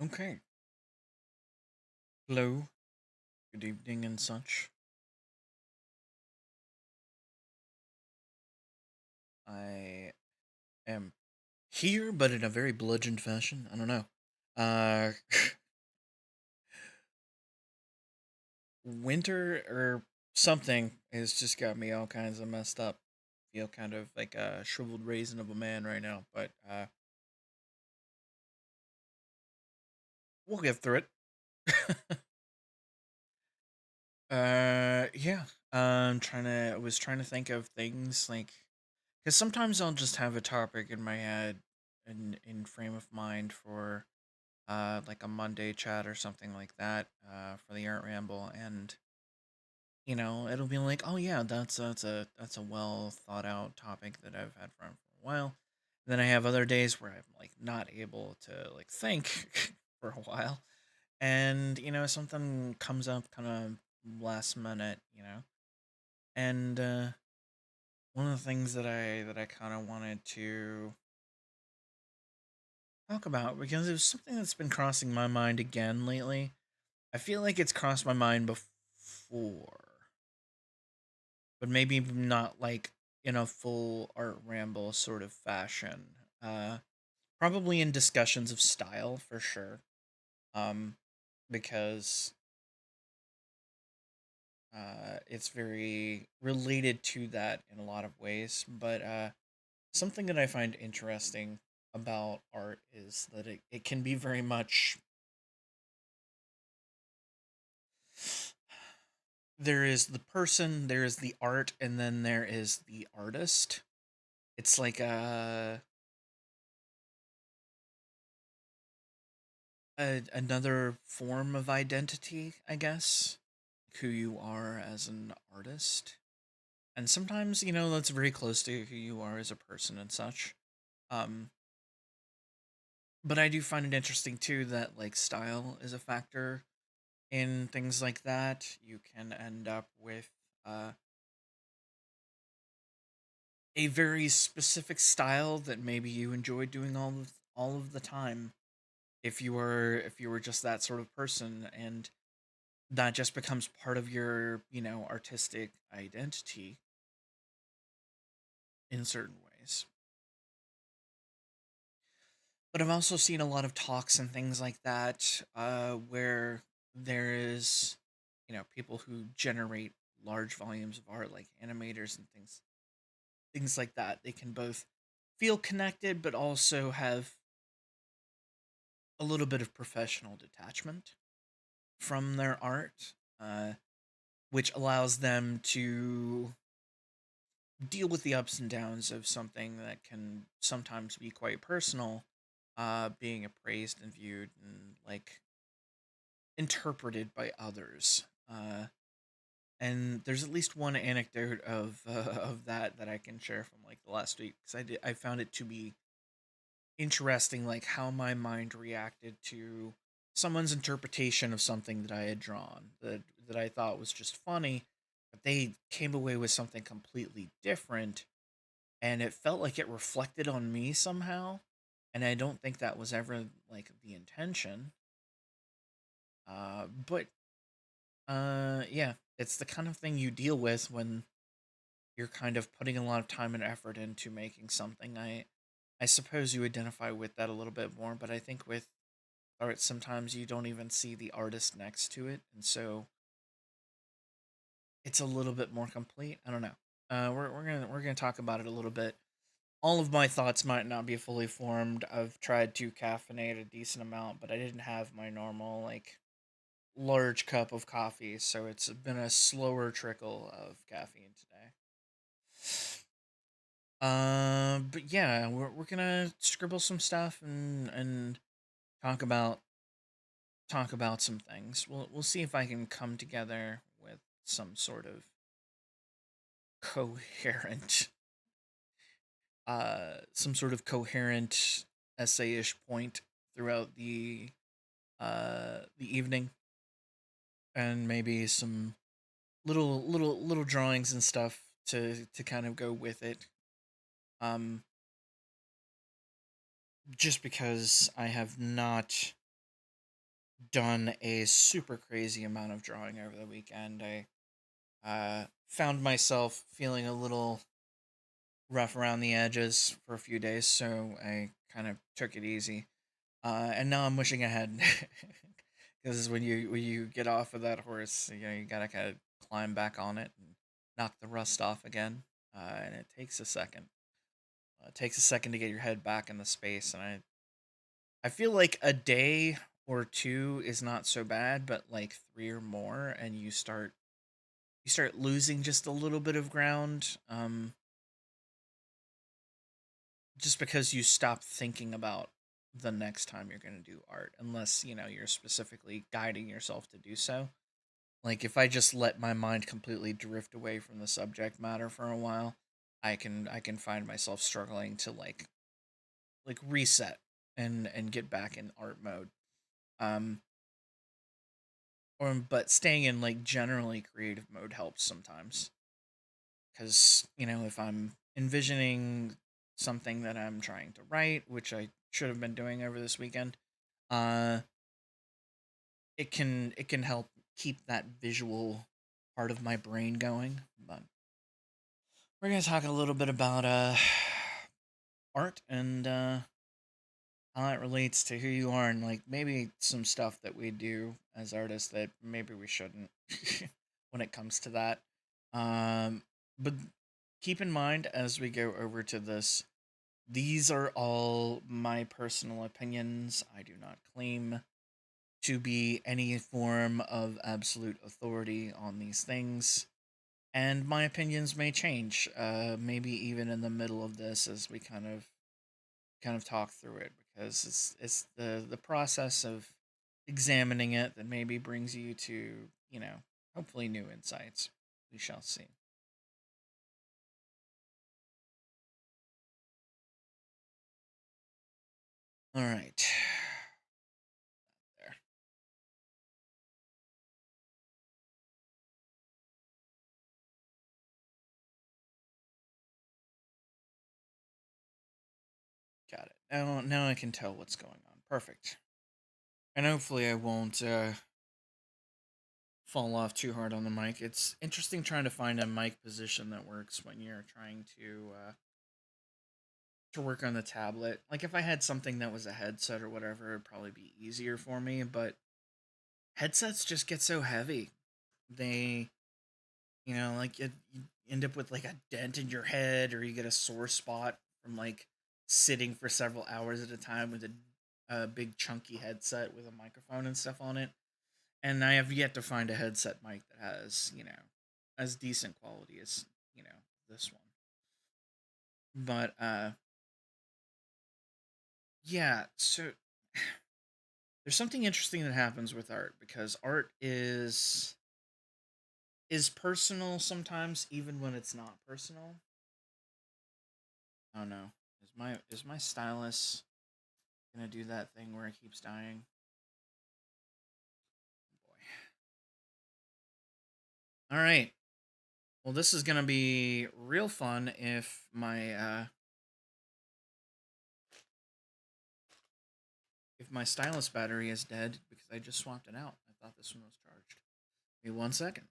Okay. Hello. Good evening and such. I am here, but in a very bludgeoned fashion. I don't know. Uh, winter or something has just got me all kinds of messed up. Feel kind of like a shriveled raisin of a man right now, but we'll get through it. Yeah. I was trying to think of things like, because sometimes I'll just have a topic in my head, in frame of mind for like a Monday chat or something like that, for the Art Ramble, and it'll be like, oh yeah, that's a well thought out topic that I've had for a while. And then I have other days where I'm like not able to like think for a while, and something comes up kind of last minute, and one of the things that I kind of wanted to talk about, because it was something that's been crossing my mind again lately. I feel like it's crossed my mind before, but maybe not like in a full art ramble sort of fashion. Uh, Probably in discussions of style for sure. Um, because it's very related to that in a lot of ways. But something that I find interesting about art is that it can be very much, there is the person, there is the art, and then there is the artist. It's like another form of identity, I guess, who you are as an artist. And sometimes, that's very close to who you are as a person and such. Um, but I do find it interesting too that like style is a factor in things like that. You can end up with uh, a very specific style that maybe you enjoy doing all of the time if you were just that sort of person, and that just becomes part of your artistic identity in certain ways. But I've also seen a lot of talks and things like that, where there is people who generate large volumes of art, like animators and things like that. They can both feel connected but also have a little bit of professional detachment from their art, which allows them to deal with the ups and downs of something that can sometimes be quite personal, being appraised and viewed and like interpreted by others. And there's at least one anecdote of that I can share from like the last week, because I found it to be interesting, like how my mind reacted to someone's interpretation of something that I had drawn, that I thought was just funny, but they came away with something completely different, and it felt like it reflected on me somehow, and I don't think that was ever like the intention. But yeah, it's the kind of thing you deal with when you're kind of putting a lot of time and effort into making something. I suppose you identify with that a little bit more, but I think with art sometimes you don't even see the artist next to it, and so it's a little bit more complete. I don't know. We're gonna talk about it a little bit. All of my thoughts might not be fully formed. I've tried to caffeinate a decent amount, but I didn't have my normal like large cup of coffee, so it's been a slower trickle of caffeine today. But yeah, we're gonna scribble some stuff and talk about talk about some things. We'll see if I can come together with some sort of coherent some sort of coherent essayish point throughout the evening, and maybe some little drawings and stuff to kind of go with it. Um, just because I have not done a super crazy amount of drawing over the weekend. I found myself feeling a little rough around the edges for a few days, so I kind of took it easy. And now I'm wishing ahead, because when you get off of that horse, you gotta kind of climb back on it and knock the rust off again. And it takes a second. It takes a second to get your head back in the space, and I feel like a day or two is not so bad, but like three or more, and you start losing just a little bit of ground. Just because you stop thinking about the next time you're going to do art, unless you're specifically guiding yourself to do so. Like if I just let my mind completely drift away from the subject matter for a while, I can find myself struggling to like reset and get back in art mode. um but staying in like generally creative mode helps sometimes, because if I'm envisioning something that I'm trying to write, which I should have been doing over this weekend, uh it can help keep that visual part of my brain going. But we're going to talk a little bit about art and how it relates to who you are, and like maybe some stuff that we do as artists that maybe we shouldn't when it comes to that. But keep in mind as we go over to this, these are all my personal opinions. I do not claim to be any form of absolute authority on these things, and my opinions may change. Maybe even in the middle of this, as we kind of talk through it, because it's the process of examining it that maybe brings you to hopefully new insights. We shall see. All right, there, got it. Now I can tell what's going on. Perfect. And hopefully I won't fall off too hard on the mic. It's interesting trying to find a mic position that works when you're trying to work on the tablet. Like if I had something that was a headset or whatever, it'd probably be easier for me. But headsets just get so heavy. They, like you end up with like a dent in your head, or you get a sore spot from like sitting for several hours at a time with a big chunky headset with a microphone and stuff on it. And I have yet to find a headset mic that has as decent quality as this one. But yeah, so there's something interesting that happens with art, because art is personal sometimes, even when it's not personal. Oh no, is my stylus gonna do that thing where it keeps dying? Oh boy. All right. Well, this is gonna be real fun if my stylus battery is dead, because I just swapped it out. I thought this one was charged. Give me 1 second.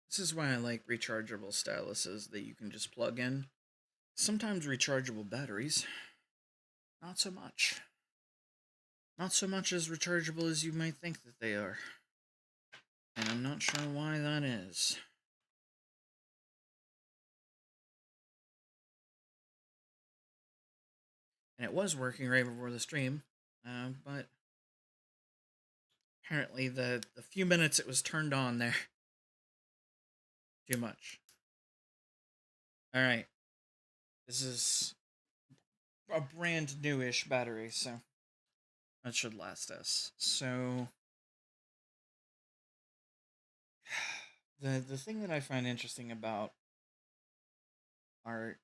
This is why I like rechargeable styluses that you can just plug in. Sometimes rechargeable batteries, not so much. Not so much as rechargeable as you might think that they are. And I'm not sure why that is. And it was working right before the stream, but apparently the few minutes it was turned on there, too much. All right, this is a brand newish battery, so that should last us. So the thing that I find interesting about art,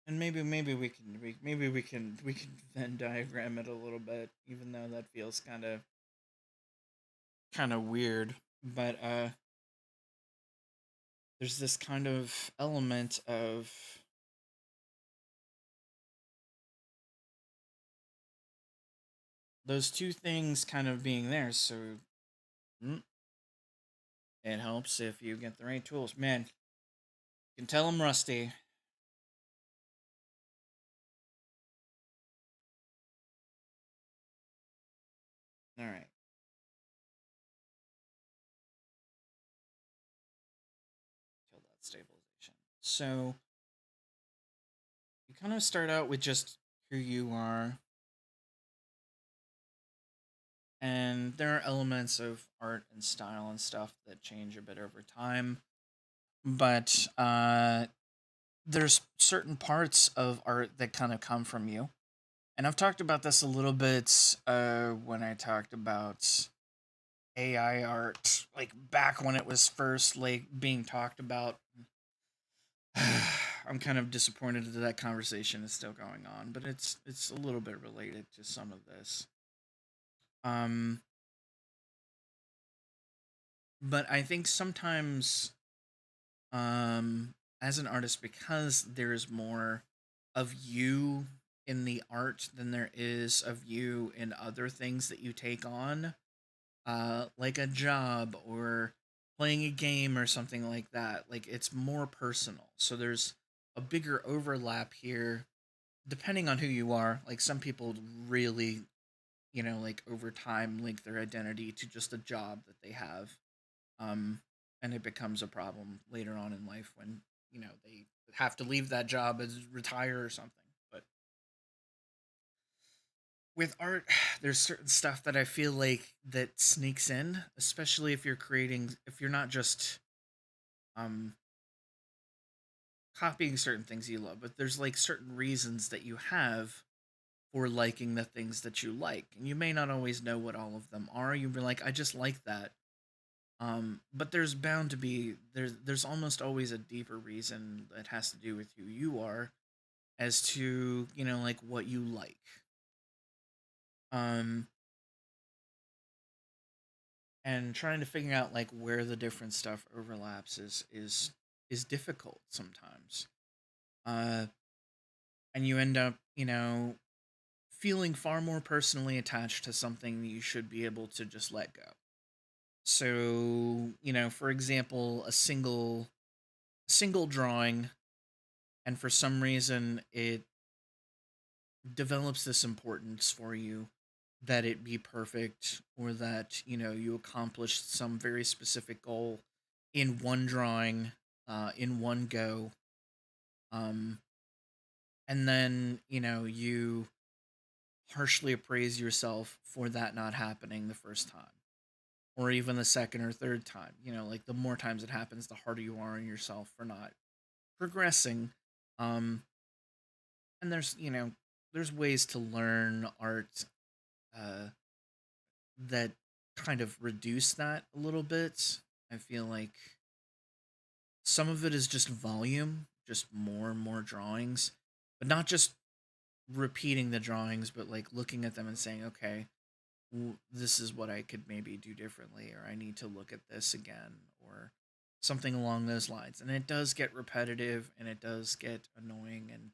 and maybe we can Venn diagram it a little bit, even though that feels kind of weird. But there's this kind of element of those two things kind of being there. So mm, it helps if you get the right tools. Man, you can tell I'm rusty. All right, kill that stabilization. So you kind of start out with just who you are, and there are elements of art and style and stuff that change a bit over time. But there's certain parts of art that kind of come from you. And I've talked about this a little bit when I talked about AI art, like back when it was first like being talked about. I'm kind of disappointed that that conversation is still going on, but it's a little bit related to some of this. Um, but I think sometimes, as an artist, because there's more of you in the art than there is of you in other things that you take on, like a job or playing a game or something like that. Like it's more personal. So there's a bigger overlap here, depending on who you are. Like some people really, like over time link their identity to just a job that they have. Um, and it becomes a problem later on in life when, they have to leave that job as retire or something. But with art, there's certain stuff that I feel like that sneaks in, especially if you're not just um copying certain things you love, but there's like certain reasons that you have for liking the things that you like. And you may not always know what all of them are. You'll be like, I just like that. But there's bound to be there's almost always a deeper reason that has to do with who you are as to, like what you like. Um and trying to figure out like where the different stuff overlaps is difficult sometimes. Uh and you end up, feeling far more personally attached to something you should be able to just let go. So, for example, a single drawing, and for some reason it develops this importance for you that it be perfect, or that, you accomplished some very specific goal in one drawing, in one go. Um and then, you harshly appraise yourself for that not happening the first time, or even the second or third time. Like the more times it happens, the harder you are on yourself for not progressing. Um, and there's ways to learn art uh, that kind of reduce that a little bit. I feel like some of it is just volume, just more and more drawings, but not just repeating the drawings, but like looking at them and saying, okay, this is what I could maybe do differently, or I need to look at this again, or something along those lines. And it does get repetitive and it does get annoying. And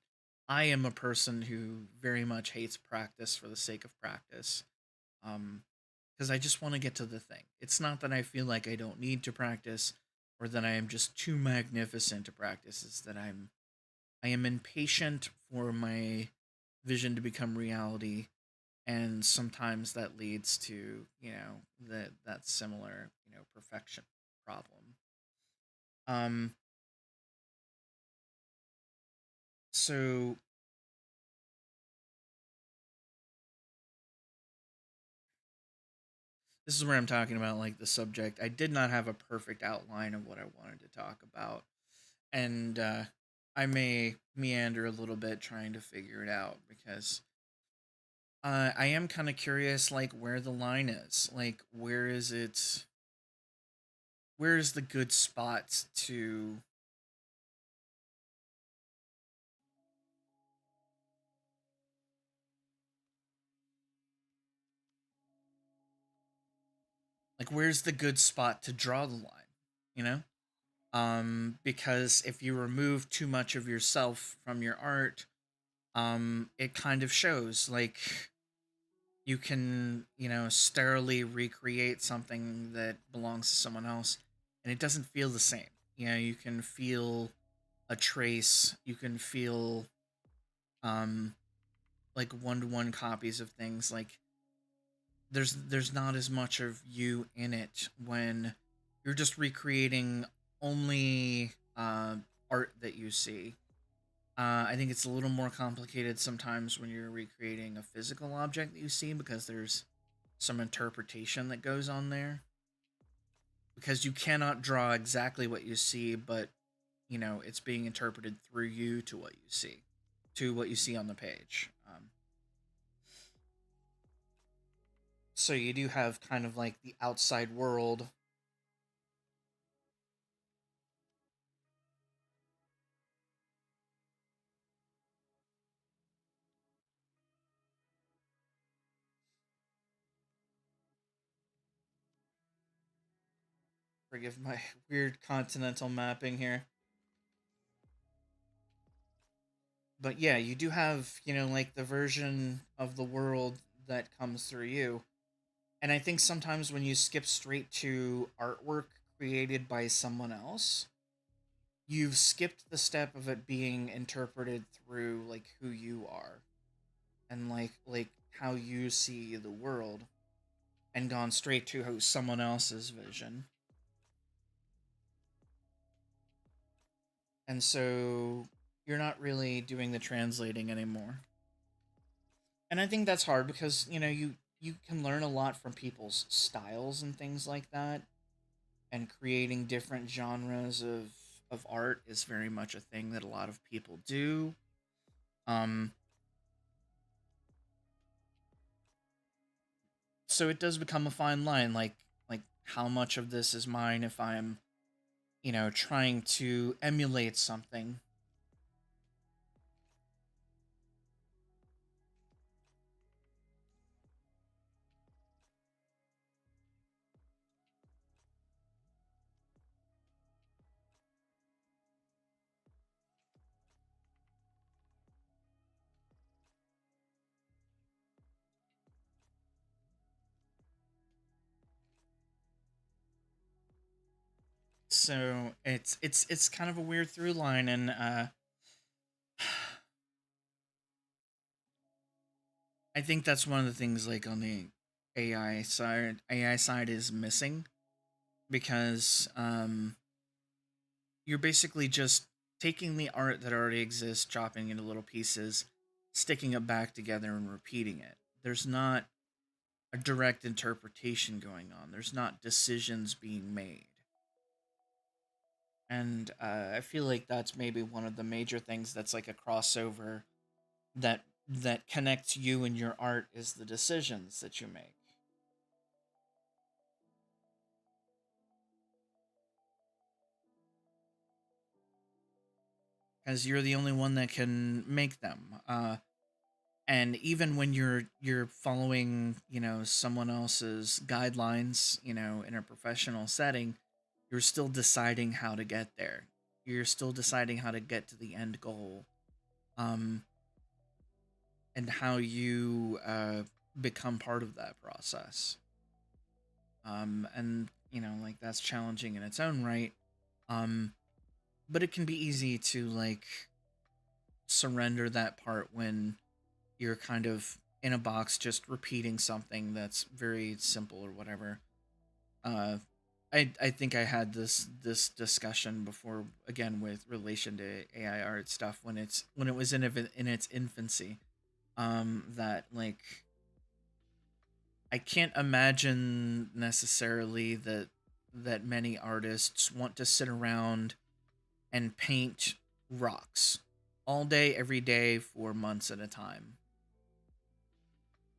I am a person who very much hates practice for the sake of practice. Um, because I just want to get to the thing. It's not that I feel like I don't need to practice or that I am just too magnificent to practice. It's that I am impatient for my vision to become reality, and sometimes that leads to, that similar, perfection problem. Um so this is where I'm talking about like the subject. I did not have a perfect outline of what I wanted to talk about, and I may meander a little bit trying to figure it out because I am kind of curious, like where the line is, like where is it, where is the good spot to, like where's the good spot to draw the line, you know? Because if you remove too much of yourself from your art, it kind of shows. Like you can, sterilely recreate something that belongs to someone else, and it doesn't feel the same. You can feel a trace. You can feel, um, like one-to-one copies of things. Like there's not as much of you in it when you're just recreating only art that you see. I think it's a little more complicated sometimes when you're recreating a physical object that you see because there's some interpretation that goes on there. Because you cannot draw exactly what you see, but it's being interpreted through you to what you see, to what you see on the page. So you do have kind of like the outside world. Forgive my weird continental mapping here. But yeah, you do have, like the version of the world that comes through you. And I think sometimes when you skip straight to artwork created by someone else, you've skipped the step of it being interpreted through like who you are and like how you see the world and gone straight to someone else's vision. And so you're not really doing the translating anymore. And I think that's hard because, you can learn a lot from people's styles and things like that, and creating different genres of art is very much a thing that a lot of people do. Um so it does become a fine line, like how much of this is mine if I'm, trying to emulate something. So it's kind of a weird through line, and I think that's one of the things like on the AI side is missing because you're basically just taking the art that already exists, chopping it into little pieces, sticking it back together, and repeating it. There's not a direct interpretation going on. There's not decisions being made, and I feel like that's maybe one of the major things that's like a crossover that connects you and your art is the decisions that you make, because you're the only one that can make them. And even when you're following, someone else's guidelines, in a professional setting, you're still deciding how to get there. You're still deciding how to get to the end goal, um and how you become part of that process. And like that's challenging in its own right. um but it can be easy to like surrender that part when you're kind of in a box just repeating something that's very simple or whatever. Uh, I think I had this discussion before again with relation to AI art stuff when it was in its infancy. That like I can't imagine necessarily that many artists want to sit around and paint rocks all day, every day for months at a time.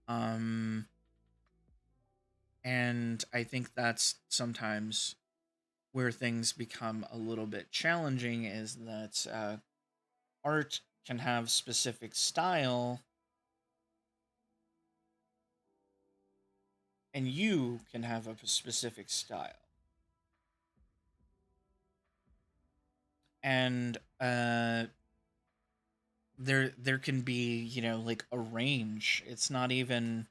Um, and I think that's sometimes where things become a little bit challenging is that art can have specific style and you can have a specific style. And there can be, like a range. It's not even,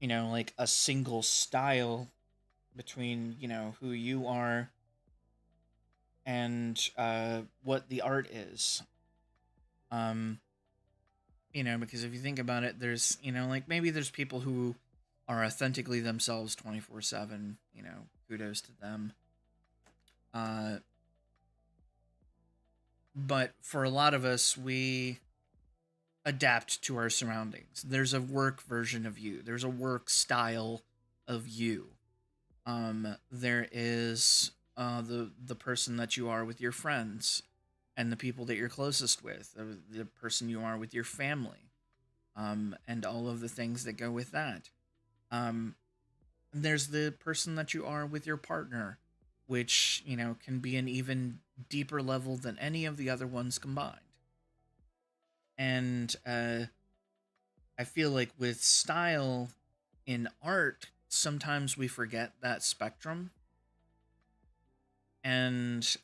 like a single style between, who you are and what the art is. Um, because if you think about it, there's, like maybe there's people who are authentically themselves 24/7, kudos to them. Uh, but for a lot of us, we adapt to our surroundings. There's a work version of you. There's a work style of you. There is the person that you are with your friends and the people that you're closest with, the person you are with your family, and all of the things that go with that. Um, there's the person that you are with your partner, which can be an even deeper level than any of the other ones combined. And I feel like with style in art, sometimes we forget that spectrum. And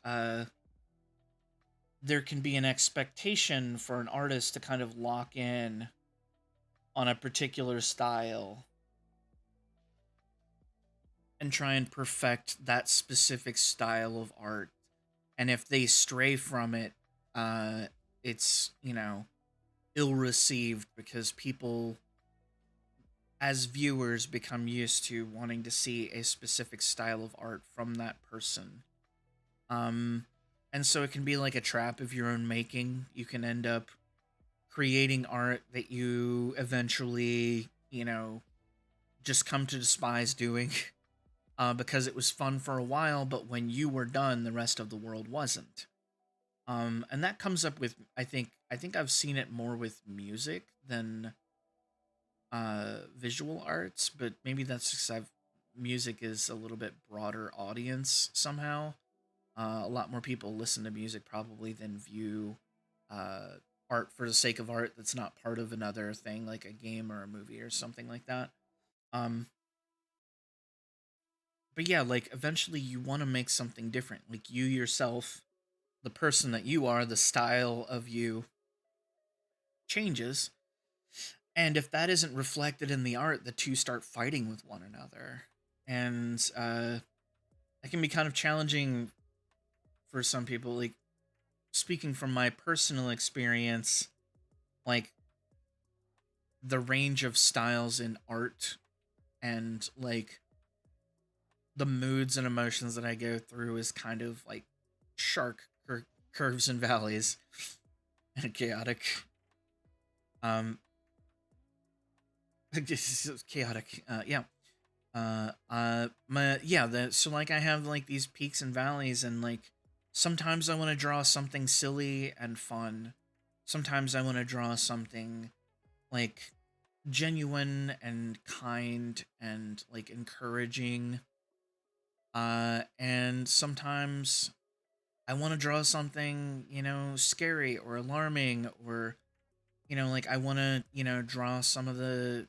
there can be an expectation for an artist to kind of lock in on a particular style and try and perfect that specific style of art. And if they stray from it, uh, it's, ill received because people, as viewers, become used to wanting to see a specific style of art from that person. Um, and so it can be like a trap of your own making. You can end up creating art that you eventually, just come to despise doing because it was fun for a while, but when you were done, the rest of the world wasn't. And that comes up with I think I've seen it more with music than visual arts, but maybe that's because I've music is a little bit broader audience somehow. A lot more people listen to music probably than view uh, art for the sake of art that's not part of another thing like a game or a movie or something like that. Um, but yeah, like eventually you want to make something different. Like you yourself, the person that you are, the style of you changes. And if that isn't reflected in the art, the two start fighting with one another. And it can be kind of challenging for some people. Like, speaking from my personal experience, like, the range of styles in art and, like, the moods and emotions that I go through is kind of like shark curves and valleys and chaotic. Um, chaotic. Yeah. So like I have like these peaks and valleys, and like sometimes I want to draw something silly and fun. Sometimes I want to draw something like genuine and kind and like encouraging. And sometimes I want to draw something, scary or alarming, or like I want to, draw some of the,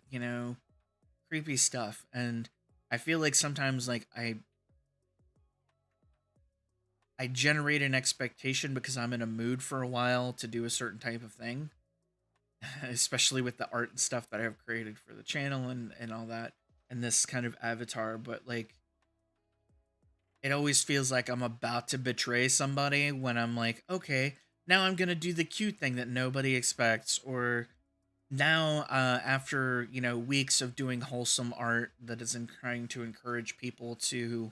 creepy stuff. And I feel like sometimes like I generate an expectation because I'm in a mood for a while to do a certain type of thing, especially with the art and stuff that I've created for the channel and all that, and this kind of avatar. But like it always feels like I'm about to betray somebody when I'm like, okay, now I'm gonna do the cute thing that nobody expects, or now after weeks of doing wholesome art that is trying to encourage people to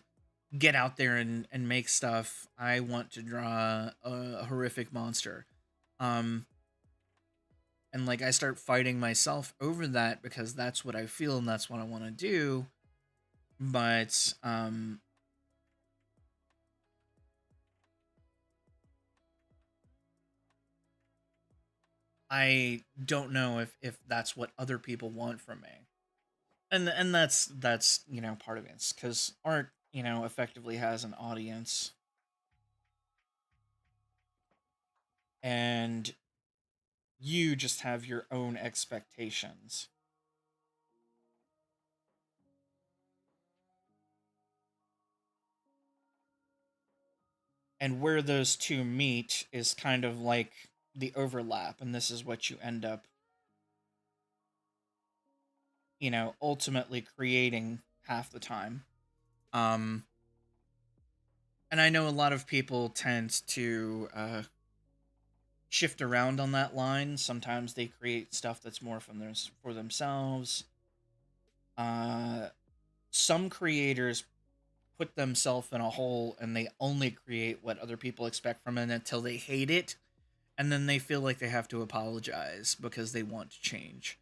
get out there and make stuff, I want to draw a horrific monster. Um, and like I start fighting myself over that because that's what I feel and that's what I want to do. But I don't know if that's what other people want from me. And that's part of it, because art effectively has an audience, and you just have your own expectations. And where those two meet is kind of like the overlap, and this is what you end up ultimately creating half the time. um and I know a lot of people tend to shift around on that line. Sometimes they create stuff that's more from for themselves. uh some creators put themselves in a hole, and they only create what other people expect from it until they hate it, and then they feel like they have to apologize because they want to change.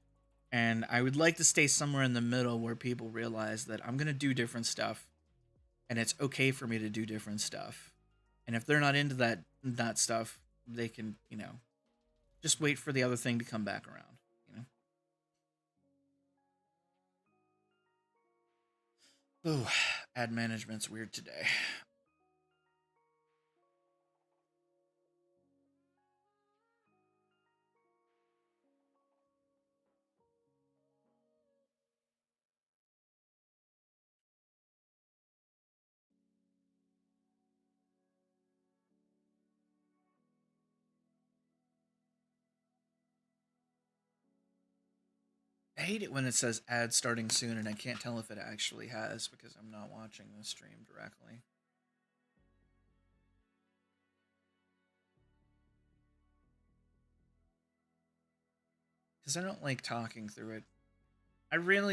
And I would like to stay somewhere in the middle where people realize that I'm going to do different stuff, and it's okay for me to do different stuff. And if they're not into that stuff, they can, just wait for the other thing to come back around, you know. Ooh, ad management's weird today. I hate it when it says ad starting soon and I can't tell if it actually has because I'm not watching the stream directly. Because I don't like talking through it.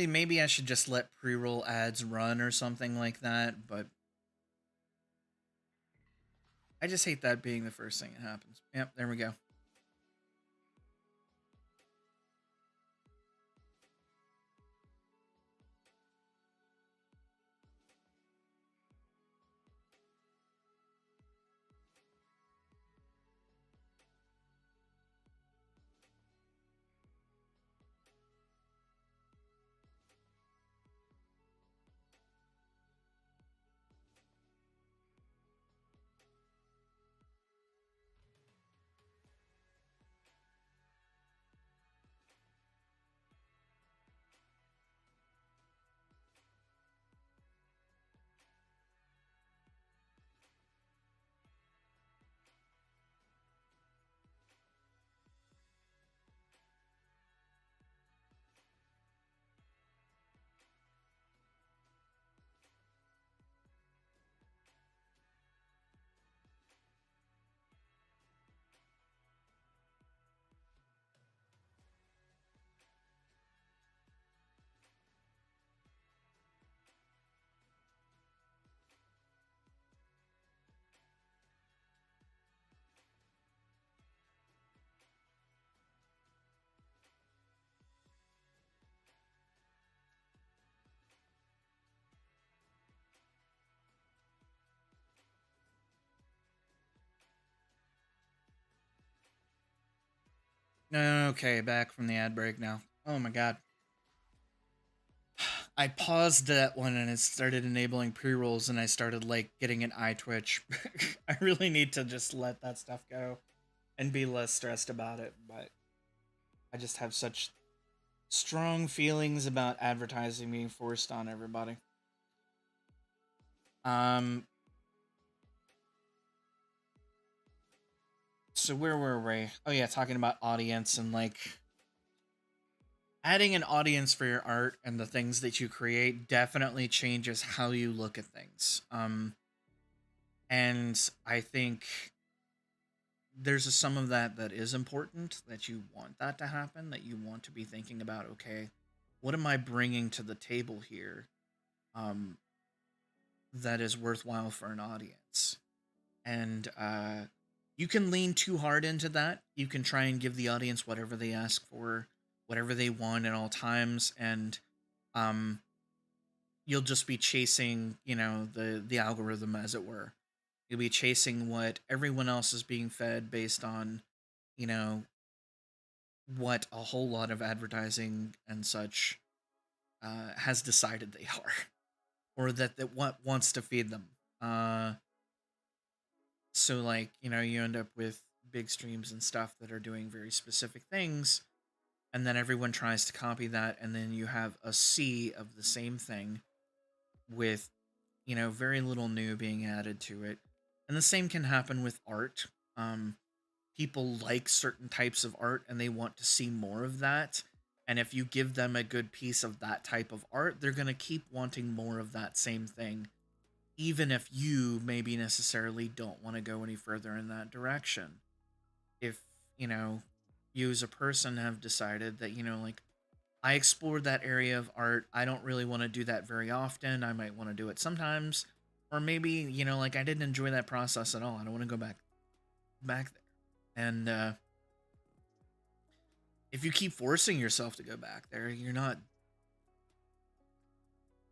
Maybe I should just let pre roll ads run or something like that, but I just hate that being the first thing that happens. Yep, there we go. Okay, back from the ad break now. Oh my god. I paused that one and it started enabling pre rolls, and I started like getting an eye twitch. I really need to just let that stuff go and be less stressed about it, but I just have such strong feelings about advertising being forced on everybody. Um, so where were we? Oh yeah, talking about audience and like adding an audience for your art and the things that you create definitely changes how you look at things. And I think there's some of that is important, that you want that to happen, that you want to be thinking about, okay, what am I bringing to the table here, um, that is worthwhile for an audience. And you can lean too hard into that. You can try and give the audience whatever they ask for, whatever they want at all times, and um, you'll just be chasing, the algorithm, as it were. You'll be chasing what everyone else is being fed based on, you know, what a whole lot of advertising and such has decided they are, or that what wants to feed them. Uh, so like you end up with big streams and stuff that are doing very specific things, and then everyone tries to copy that, and then you have a sea of the same thing with very little new being added to it. And the same can happen with art. Um, People like certain types of art and they want to see more of that. And if you give them a good piece of that type of art, they're going to keep wanting more of that same thing, even if you maybe necessarily don't want to go any further in that direction. If, you know, you as a person have decided that, like, I explored that area of art. I don't really want to do that very often. I might want to do it sometimes. Or maybe, like I didn't enjoy that process at all. I don't want to go back there. And if you keep forcing yourself to go back there, you're not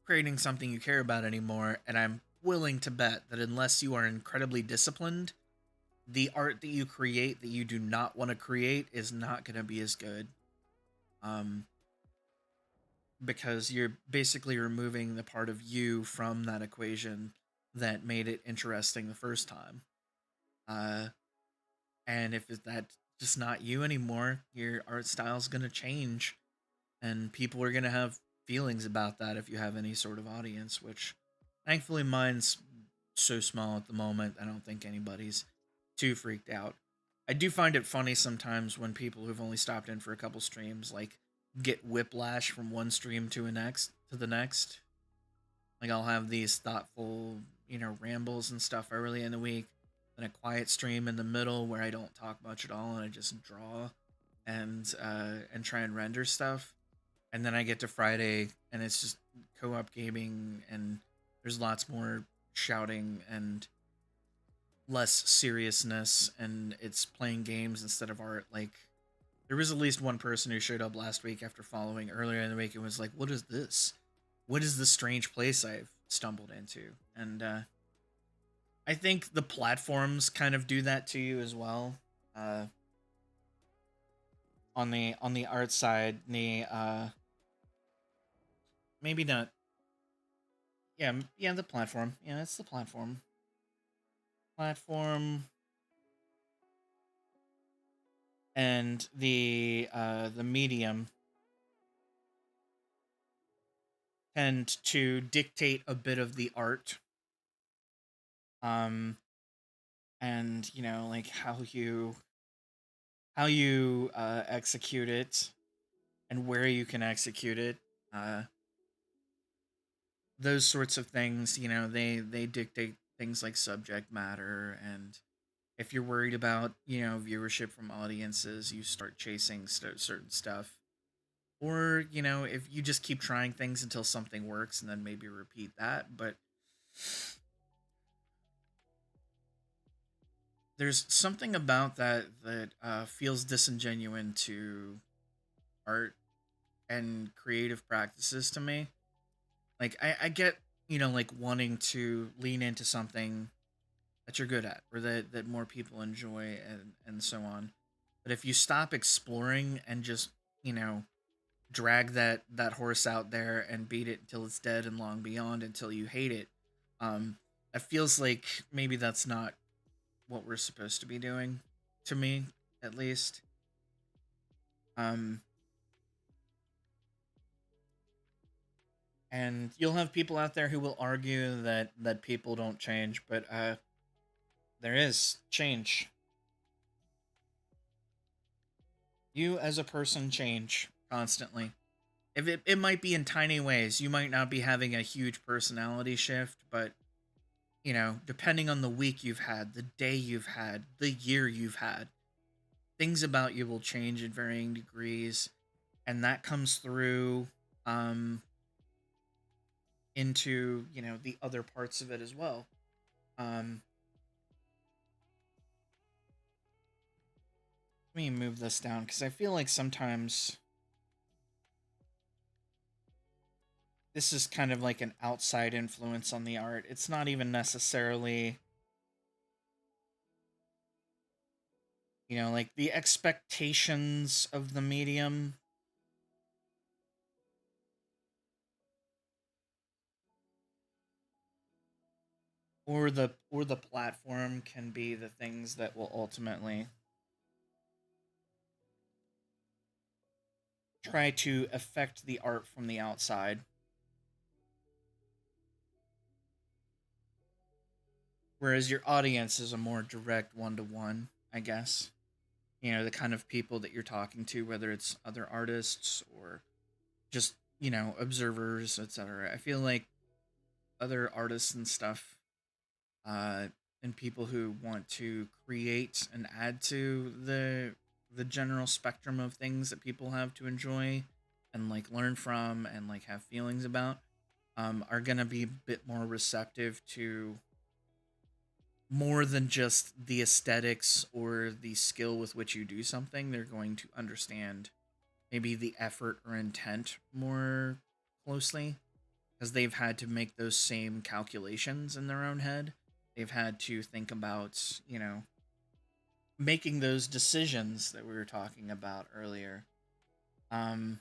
creating something you care about anymore. And I'm willing to bet that unless you are incredibly disciplined, the art that you create that you do not want to create is not going to be as good. Um, because you're basically removing the part of you from that equation that made it interesting the first time. Uh, and if that's just not you anymore, your art style is going to change, and people are going to have feelings about that if you have any sort of audience, which thankfully mine's so small at the moment. I don't think anybody's too freaked out. I do find it funny sometimes when people who've only stopped in for a couple streams like get whiplash from one stream to the next. Like I'll have these thoughtful, rambles and stuff early in the week, then a quiet stream in the middle where I don't talk much at all and I just draw and try and render stuff. And then I get to Friday and it's just co-op gaming and there's lots more shouting and less seriousness, and it's playing games instead of art. Like there was at least one person who showed up last week after following earlier in the week and was like, "What is this? What is this strange place I've stumbled into?" And I think the platforms kind of do that to you as well. Uh, on the art side, the maybe not. Yeah, yeah, the platform. Yeah, it's the platform. Platform and the medium tend to dictate a bit of the art. Um, and like how you execute it and where you can execute it. Uh, those sorts of things, they dictate things like subject matter. And if you're worried about viewership from audiences, you start chasing certain stuff. Or if you just keep trying things until something works and then maybe repeat that. But there's something about that feels disingenuous to art and creative practices to me. Like I get like wanting to lean into something that you're good at or that more people enjoy and so on. But if you stop exploring and just you know drag that horse out there and beat it until it's dead and long beyond until you hate it, um, it feels like maybe that's not what we're supposed to be doing. To me, at least. Um, and you'll have people out there who will argue that people don't change, but there is change. You as a person change constantly. If it might be in tiny ways, you might not be having a huge personality shift, but depending on the week you've had, the day you've had, the year you've had, things about you will change in varying degrees, and that comes through um into the other parts of it as well. um Let me move this down because I feel like sometimes this is kind of like an outside influence on the art. It's not even necessarily Like the expectations of the medium or the platform can be the things that will ultimately try to affect the art from the outside, whereas your audience is a more direct one-to-one, I guess. The kind of people that you're talking to, whether it's other artists or just observers, etc. I feel like other artists and stuff, uh, and people who want to create and add to the general spectrum of things that people have to enjoy and like learn from and like have feelings about, are gonna be a bit more receptive to more than just the aesthetics or the skill with which you do something. They're going to understand maybe the effort or intent more closely because they've had to make those same calculations in their own head. They've had to think about, making those decisions that we were talking about earlier. Um,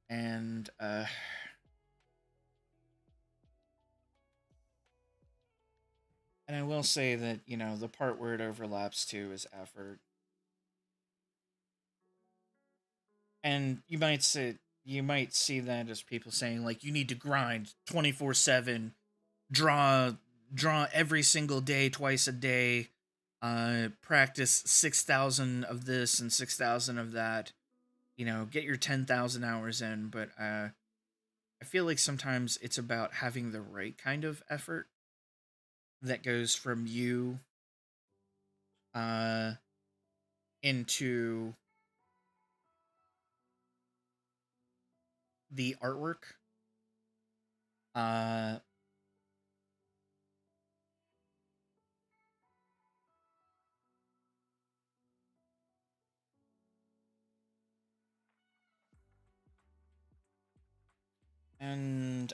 and and I will say that the part where it overlaps too is effort. And you might see that as people saying like you need to grind 24/7, draw draw every single day, twice a day, practice 6,000 of this and 6,000 of that. Get your 10,000 hours in, but I feel like sometimes it's about having the right kind of effort that goes from you uh into the artwork. Uh and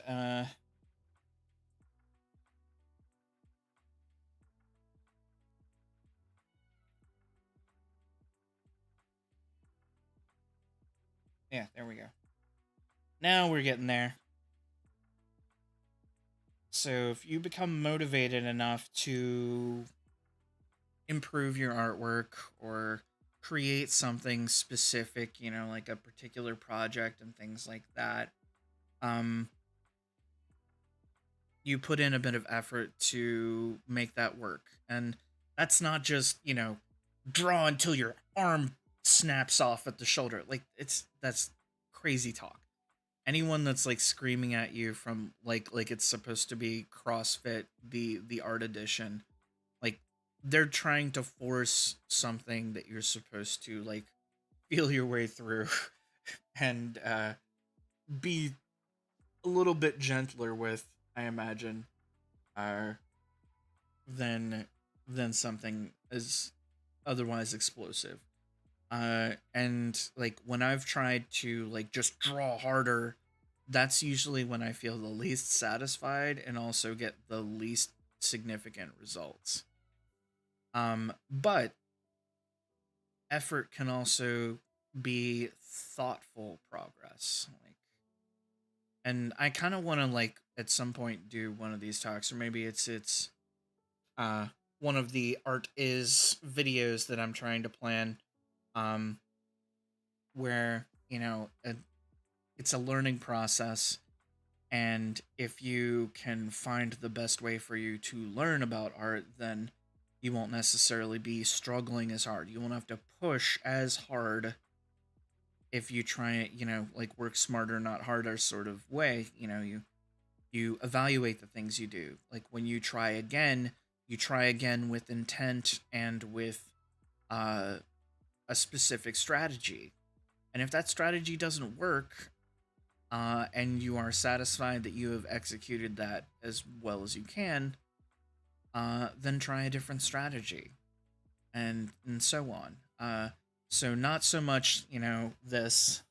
yeah, there we go. Now we're getting there. So if you become motivated enough to improve your artwork or create something specific, like a particular project and things like that, um, you put in a bit of effort to make that work. And that's not just, draw until your arm snaps off at the shoulder. Like that's crazy talk. Anyone that's like screaming at you from like it's supposed to be CrossFit, the art edition, like they're trying to force something that you're supposed to like feel your way through and be a little bit gentler with, I imagine, uh, than than something as otherwise explosive. And like when I've tried to like just draw harder, that's usually when I feel the least satisfied and also get the least significant results. But effort can also be thoughtful progress. Like, and I kind of want to like at some point do one of these talks, or maybe it's uh one of the art is videos that I'm trying to plan, um, where it's a learning process, and if you can find the best way for you to learn about art, then you won't necessarily be struggling as hard. You won't have to push as hard if you try it, like work smarter, not harder sort of way. You evaluate the things you do. Like when you try again with intent and with uh, a specific strategy. And if that strategy doesn't work, and you are satisfied that you have executed that as well as you can, then try a different strategy, and so on. So not so much, this.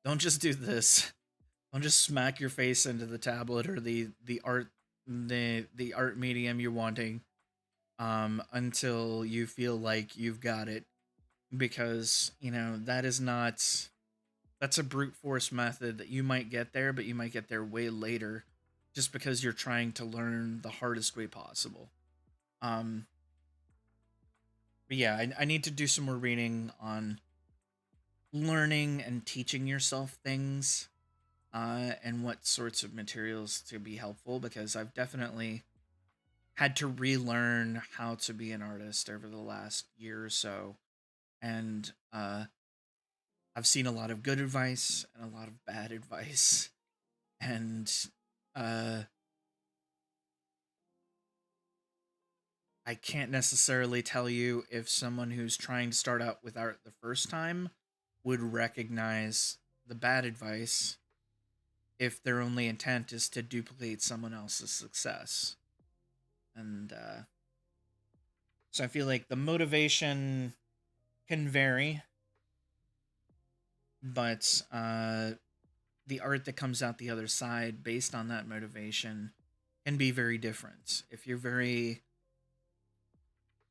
Don't just do this. Don't just smack your face into the tablet or the art medium you're wanting. until you feel like you've got it, because that is not that's a brute force method that you might get there, but you might get there way later, just because you're trying to learn the hardest way possible. Um, but yeah, I need to do some more reading on learning and teaching yourself things, and what sorts of materials to be helpful, because I've definitely had to relearn how to be an artist over the last year or so. And I've seen a lot of good advice and a lot of bad advice. And uh, I can't necessarily tell you if someone who's trying to start out with art the first time would recognize the bad advice if their only intent is to duplicate someone else's success. And so I feel like the motivation can vary, but the art that comes out the other side based on that motivation can be very different. If you're very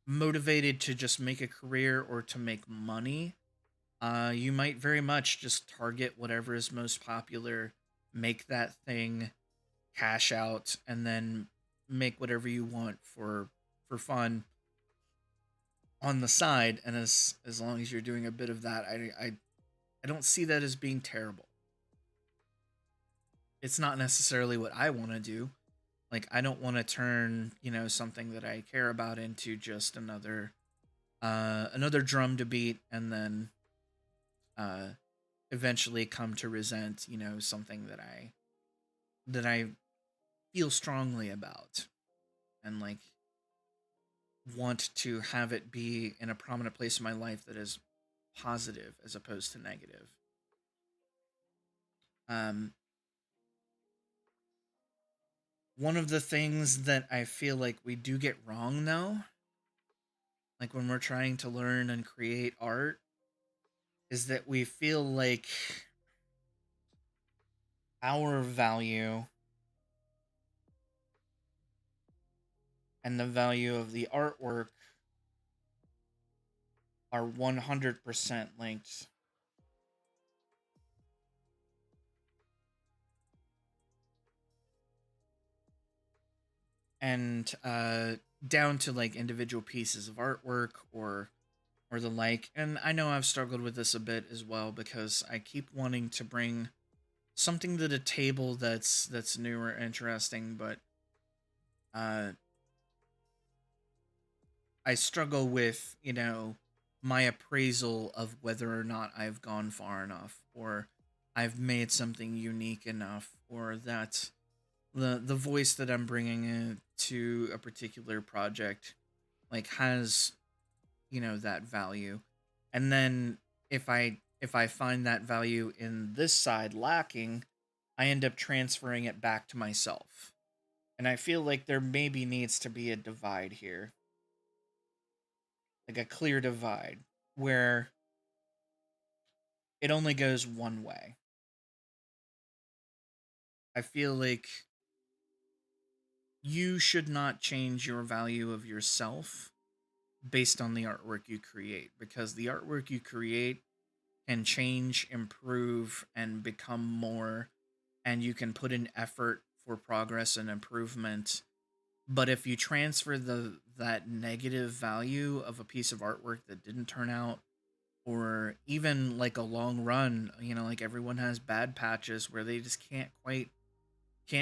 motivated to just make a career or to make money, you might very much just target whatever is most popular, make that thing, cash out, and then make whatever you want for fun on the side. And as long as you're doing a bit of that, I don't see that as being terrible. It's not necessarily what I want to do. Like, I don't want to turn something that I care about into just another drum to beat, and then uh eventually come to resent something that I feel strongly about, and like want to have it be in a prominent place in my life that is positive as opposed to negative. um One of the things that I feel like we do get wrong, though, like when we're trying to learn and create art, is that we feel like our value and the value of the artwork are 100% linked. And down to like individual pieces of artwork or the like. And I know I've struggled with this a bit as well, because I keep wanting to bring something to the table that's new or interesting, but uh I struggle with, my appraisal of whether or not I've gone far enough, or I've made something unique enough, or that the voice that I'm bringing in to a particular project like has, that value. And then if I find that value in this side lacking, I end up transferring it back to myself. And I feel like there maybe needs to be a divide here, like a clear divide where it only goes one way. I feel like you should not change your value of yourself based on the artwork you create, because the artwork you create can change, improve, and become more, and you can put in effort for progress and improvement. But if you transfer that negative value of a piece of artwork that didn't turn out, or even like a long run, like everyone has bad patches where they just can't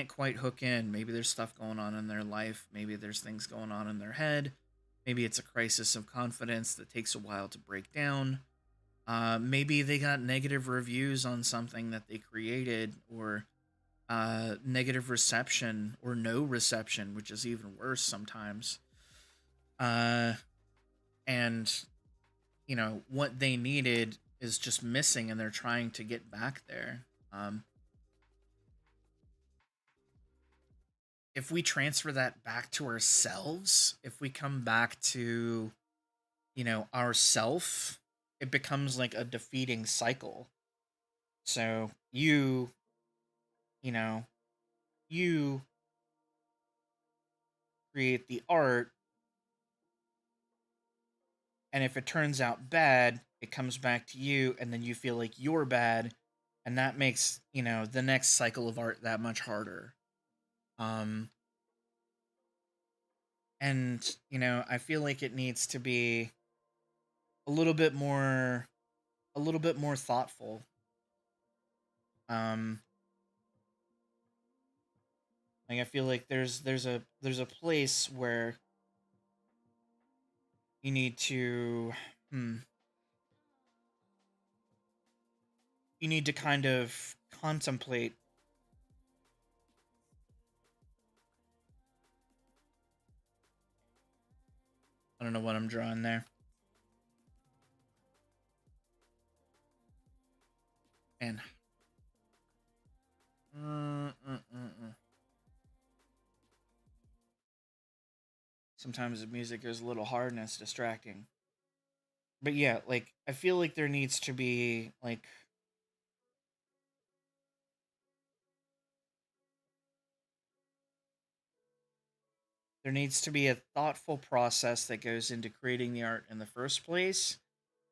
quite hook in. Maybe there's stuff going on in their life, maybe there's things going on in their head, maybe it's a crisis of confidence that takes a while to break down. Maybe they got negative reviews on something that they created, or negative reception, or no reception, which is even worse sometimes. Uh, and what they needed is just missing, and they're trying to get back there. If we transfer that back to ourselves, if we come back to ourself, it becomes like a defeating cycle. So you know you create the art, And if it turns out bad, it comes back to you, and then you feel like you're bad, and that makes the next cycle of art that much harder. Um, and I feel like it needs to be a little bit more, a little bit more thoughtful. Um, like I feel like there's a place where you need to, hmm, you need to kind of contemplate. I don't know what I'm drawing there. And sometimes the music is a little hard and it's distracting. But yeah, like I feel like there needs to be a thoughtful process that goes into creating the art in the first place.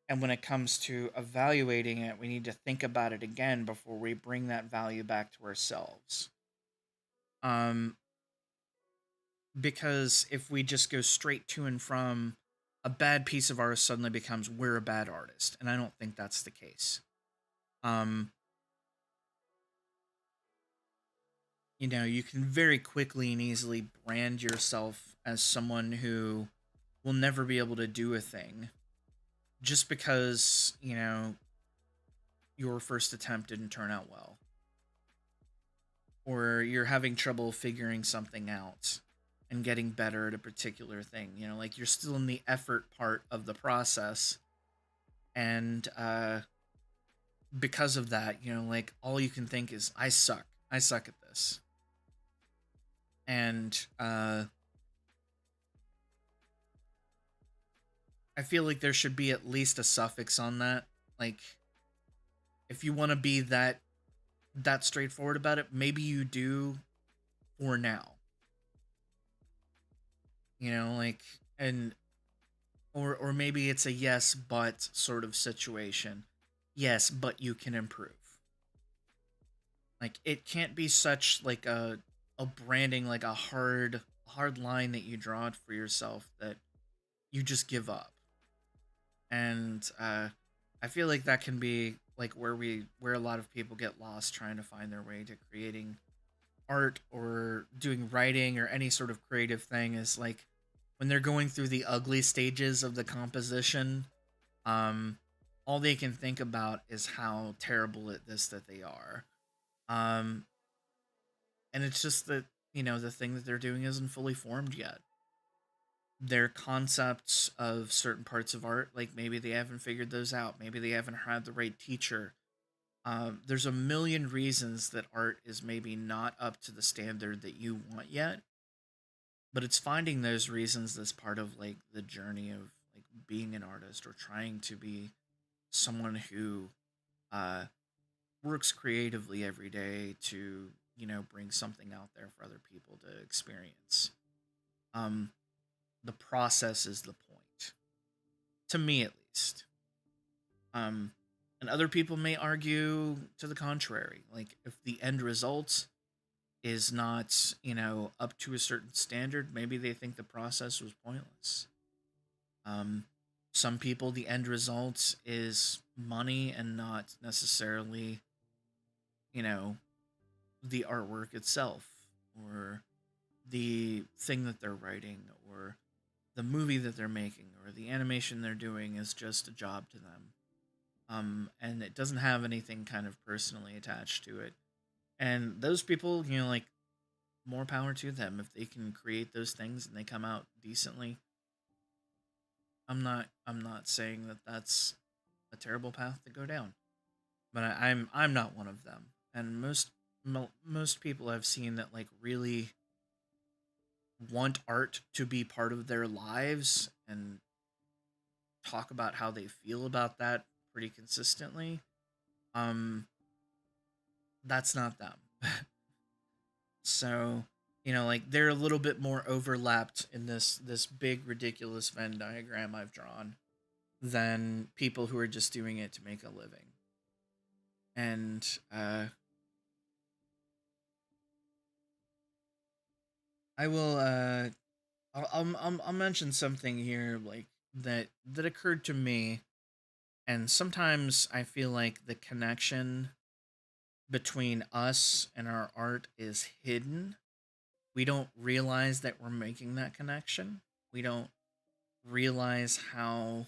And when it comes to evaluating it, we need to think about it again before we bring that value back to ourselves. Um, because if we just go straight to and from, a bad piece of art suddenly becomes we're a bad artist, and I don't think that's the case. Um, you can very quickly and easily brand yourself as someone who will never be able to do a thing just because your first attempt didn't turn out well, or you're having trouble figuring something out and getting better at a particular thing. Like you're still in the effort part of the process, and because of that, like all you can think is I suck at this. And I feel like there should be at least a suffix on that. Like if you want to be that straightforward about it, maybe you do for now. Like, and or maybe it's a yes but sort of situation. Yes, but you can improve. Like it can't be such like a branding, like a hard line that you draw for yourself that you just give up. And I feel like that can be like where a lot of people get lost trying to find their way to creating art or doing writing or any sort of creative thing, is like when they're going through the ugly stages of the composition, um all they can think about is how terrible at this that they are. um and it's just that the thing that they're doing isn't fully formed yet. Their concepts of certain parts of art, like maybe they haven't figured those out, maybe they haven't had the right teacher. There's a million reasons that art is maybe not up to the standard that you want yet, but it's finding those reasons that's part of like the journey of like being an artist or trying to be someone who uh, works creatively every day to bring something out there for other people to experience. um the process is the point, to me at least. um and other people may argue to the contrary, like if the end result is not up to a certain standard, maybe they think the process was pointless. um some people, the end result is money and not necessarily you know the artwork itself, or the thing that they're writing, or the movie that they're making, or the animation they're doing is just a job to them. And it doesn't have anything kind of personally attached to it. And those people, like, more power to them if they can create those things and they come out decently. I'm not saying that that's a terrible path to go down, but I'm not one of them. And most people I've seen that like really want art to be part of their lives and talk about how they feel about that pretty consistently, um that's not them. So like they're a little bit more overlapped in this big ridiculous Venn diagram I've drawn. than people who are just doing it to make a living. And I will I'll mention something here like that occurred to me, and sometimes I feel like the connection between us and our art is hidden. We don't realize that we're making that connection. We don't realize how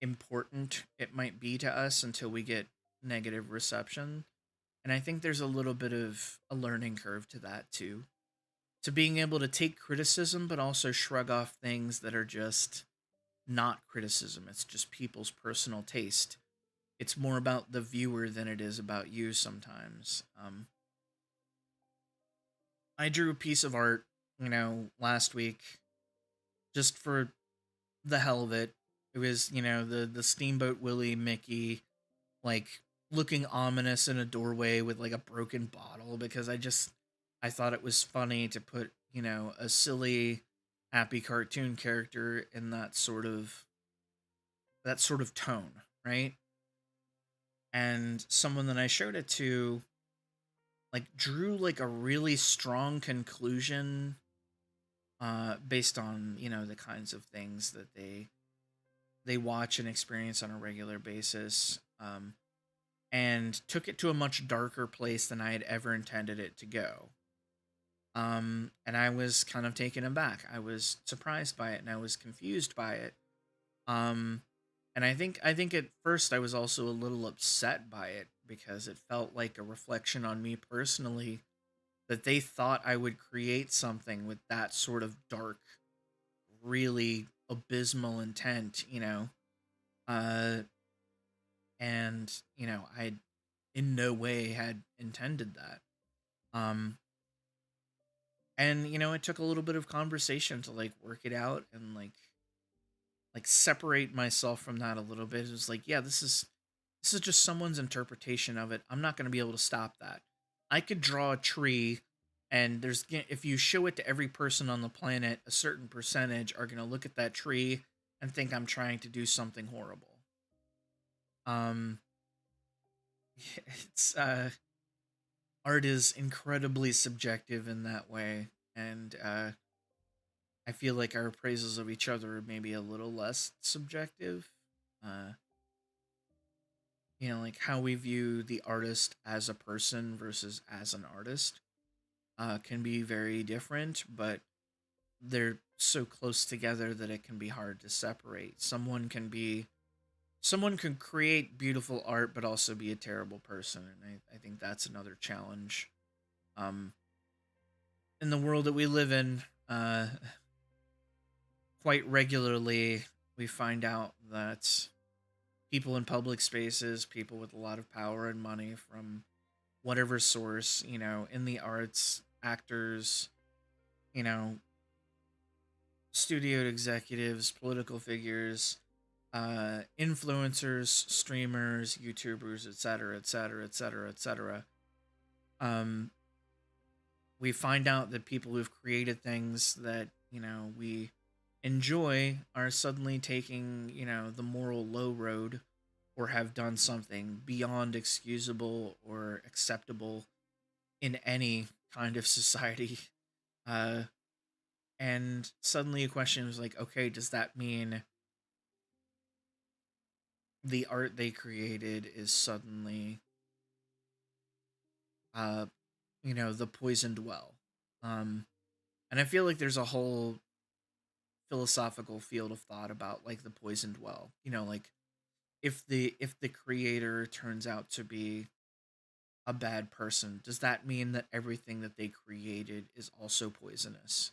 important it might be to us until we get negative reception. And I think there's a little bit of a learning curve to that too. To being able to take criticism, but also shrug off things that are just not criticism. It's just people's personal taste. It's more about the viewer than it is about you sometimes. I drew a piece of art, last week just for the hell of it. It was, the Steamboat Willie Mickey, like looking ominous in a doorway with like a broken bottle because I thought it was funny to put, a silly happy cartoon character in that sort of tone, right? And someone that I showed it to like drew like a really strong conclusion based on, the kinds of things that they watch and experience on a regular basis. And took it to a much darker place than I had ever intended it to go. And I was kind of taken aback. I was surprised by it and I was confused by it. Um, and I think at first I was also a little upset by it because it felt like a reflection on me personally that they thought I would create something with that sort of dark, really abysmal intent, Uh, and I in no way had intended that. Um, and it took a little bit of conversation to like work it out and like separate myself from that a little bit. It was like, yeah, this is just someone's interpretation of it. I'm not going to be able to stop that. I could draw a tree, and if you show it to every person on the planet, a certain percentage are going to look at that tree and think I'm trying to do something horrible. Um, it's art is incredibly subjective in that way, and I feel like our appraisals of each other are maybe a little less subjective. Uh, like how we view the artist as a person versus as an artist can be very different, but they're so close together that it can be hard to separate. Someone can create beautiful art, but also be a terrible person, and I think that's another challenge. Um, in the world that we live in, quite regularly we find out that people in public spaces, people with a lot of power and money from whatever source, in the arts, actors, you know, studio executives, political figures, influencers, streamers, YouTubers, etc., etc., etc., etc. Um, we find out that people who've created things that we enjoy are suddenly taking the moral low road or have done something beyond excusable or acceptable in any kind of society. Uh, and suddenly a question was like, okay, does that mean the art they created is suddenly, uh, the poisoned well? Um, and I feel like there's a whole philosophical field of thought about like the poisoned well. Like if the creator turns out to be a bad person, does that mean that everything that they created is also poisonous?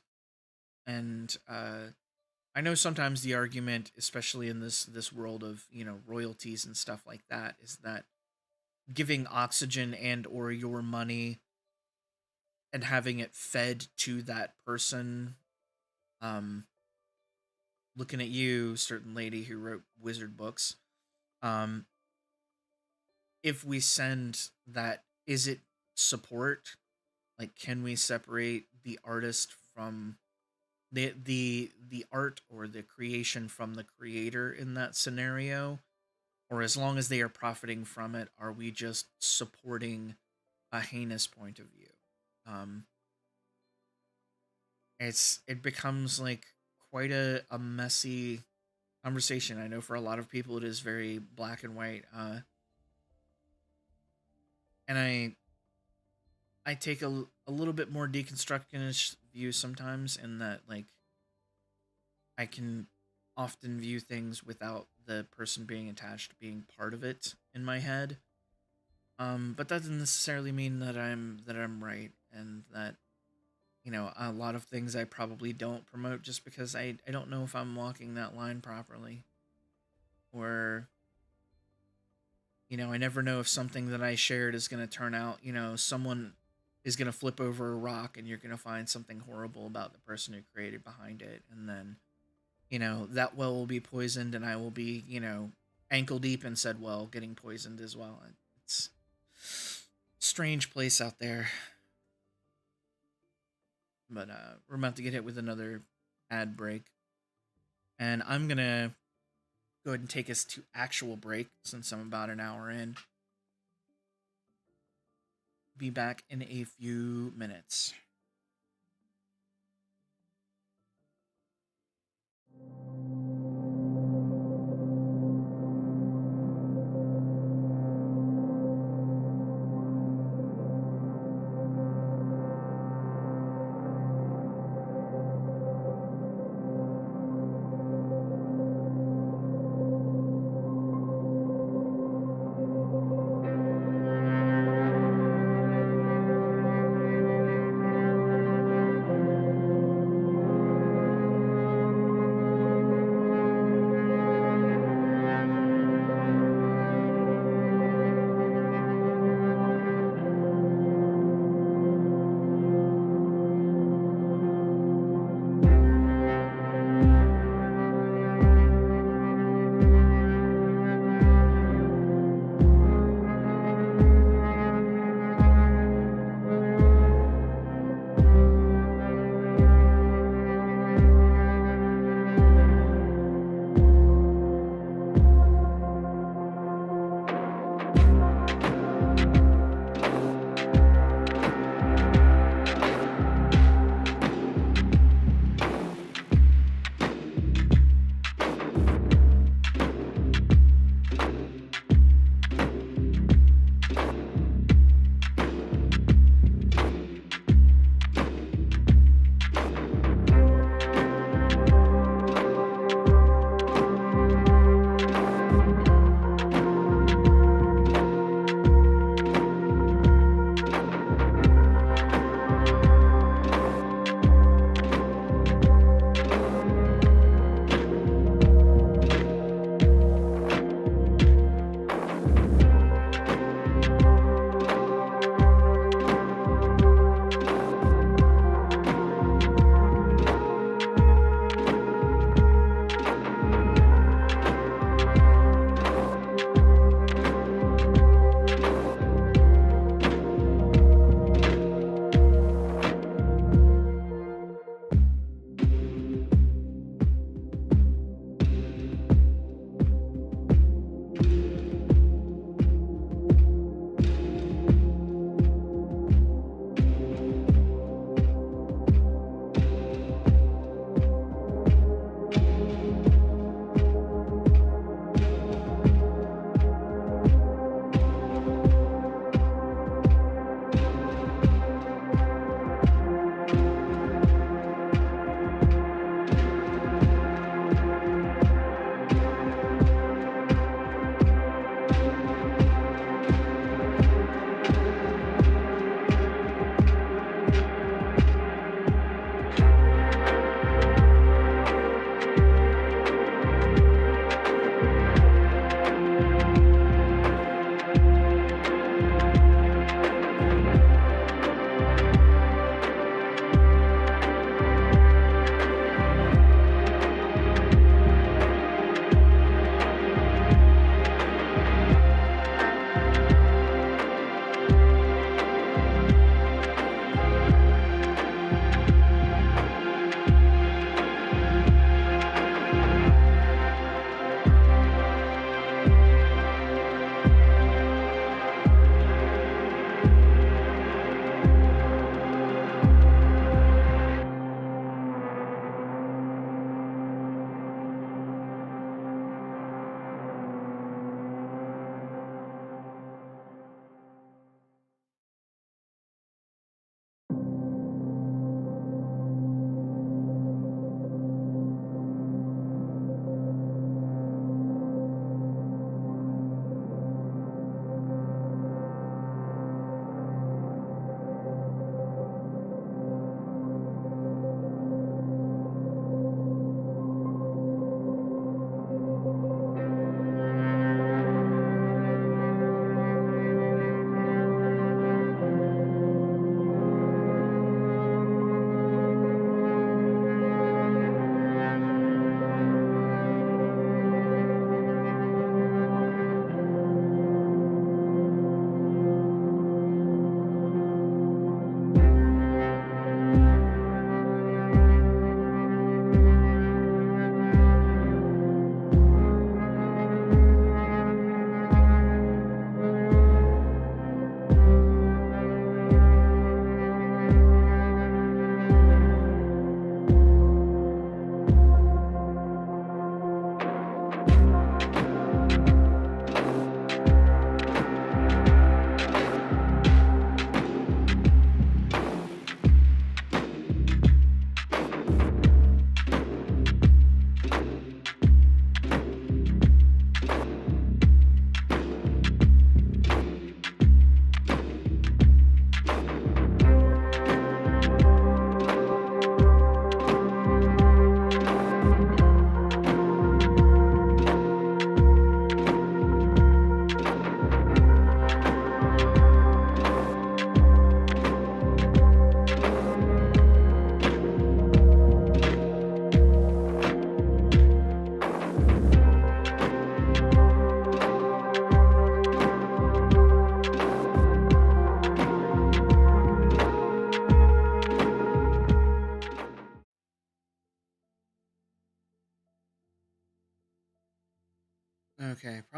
And I know sometimes the argument, especially in this world of royalties and stuff like that, is that giving oxygen and or your money and having it fed to that person, um, looking at you, certain lady who wrote wizard books, um, if we send that, is it support? Like, can we separate the artist from the art or the creation from the creator in that scenario, or as long as they are profiting from it, are we just supporting a heinous point of view? Um, it becomes like quite a messy conversation. I know for a lot of people it is very black and white. And I take a little bit more deconstructionist view sometimes, in that like I can often view things without the person being attached being part of it in my head. But that doesn't necessarily mean that I'm right, and that a lot of things I probably don't promote just because I don't know if I'm walking that line properly, or I never know if something that I shared is going to turn out, someone is going to flip over a rock and you're going to find something horrible about the person who created behind it. And then, that well will be poisoned and I will be, ankle deep in said well getting poisoned as well. It's a strange place out there. But we're about to get hit with another ad break. And I'm going to go ahead and take us to actual break since I'm about an hour in. Be back in a few minutes.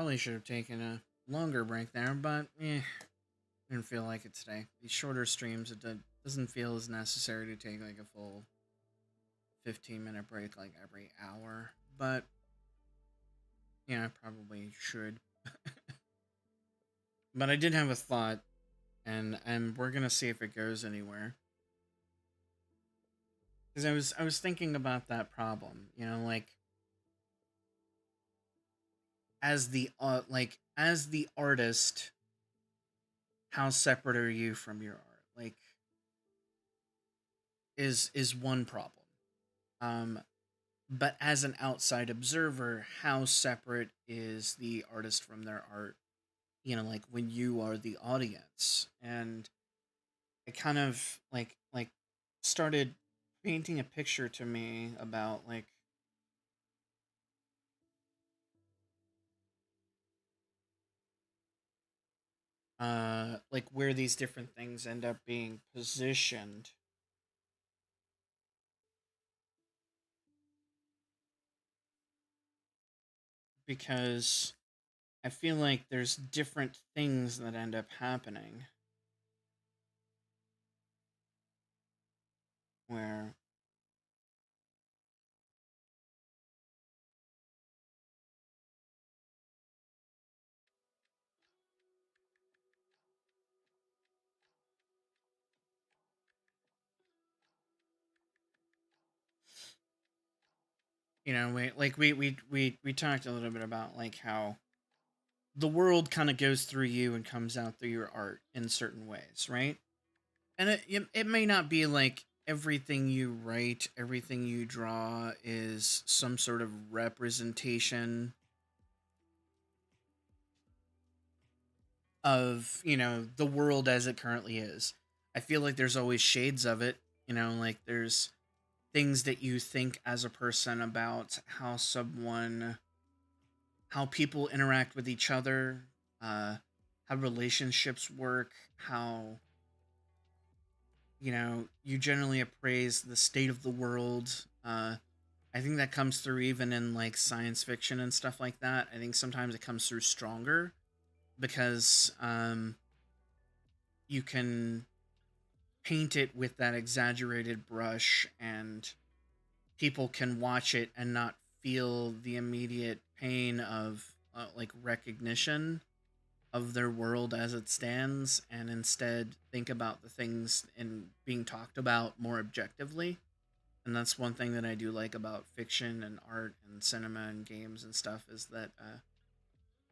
probably should have taken a longer break there, but didn't feel like it today. These shorter streams, doesn't feel as necessary to take like a full 15-minute break like every hour. But yeah, I probably should. But I did have a thought, and we're gonna see if it goes anywhere. Because I was thinking about that problem. Like as the artist, how separate are you from your art? Like is one problem. Um, but as an outside observer, how separate is the artist from their art? Like when you are the audience, and it kind of like started painting a picture to me about like where these different things end up being positioned, because I feel like there's different things that end up happening where we talked a little bit about like how the world kind of goes through you and comes out through your art in certain ways, right? And it may not be like everything you write, everything you draw is some sort of representation of, the world as it currently is. I feel like there's always shades of it, like there's things that you think as a person about how people interact with each other, uh, how relationships work, how you generally appraise the state of the world. I think that comes through even in like science fiction and stuff like that. I think sometimes it comes through stronger because you can paint it with that exaggerated brush, and people can watch it and not feel the immediate pain of like recognition of their world as it stands, and instead think about the things and being talked about more objectively. And that's one thing that I do like about fiction and art and cinema and games and stuff, is that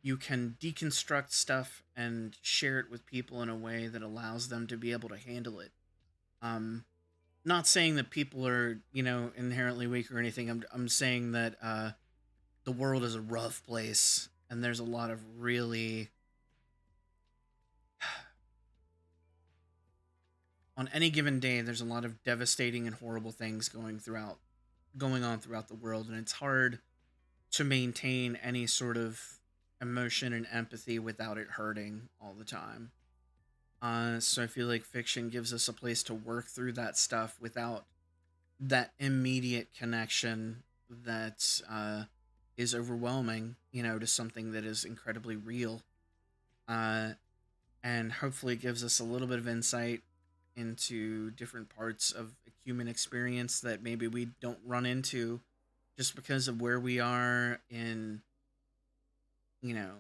you can deconstruct stuff and share it with people in a way that allows them to be able to handle it. Um, Not saying that people are inherently weak or anything. I'm saying that the world is a rough place, and there's a lot of really on any given day there's a lot of devastating and horrible things going on throughout the world, and it's hard to maintain any sort of emotion and empathy without it hurting all the time. So I feel like fiction gives us a place to work through that stuff without that immediate connection that is overwhelming, to something that is incredibly real. Uh, and hopefully gives us a little bit of insight into different parts of a human experience that maybe we don't run into just because of where we are in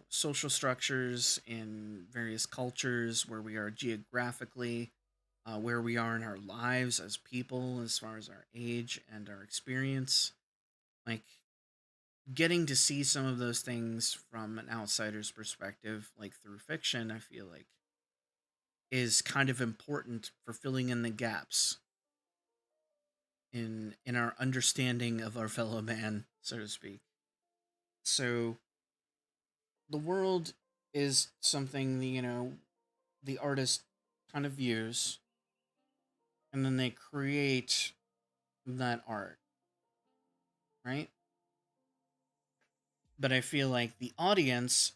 social structures, in various cultures, where we are geographically, where we are in our lives as people, as far as our age and our experience. Like getting to see some of those things from an outsider's perspective, like through fiction, I feel like is kind of important for filling in the gaps in our understanding of our fellow man, so to speak. So the world is something the artist kind of views, and then they create that art, right? But I feel like the audience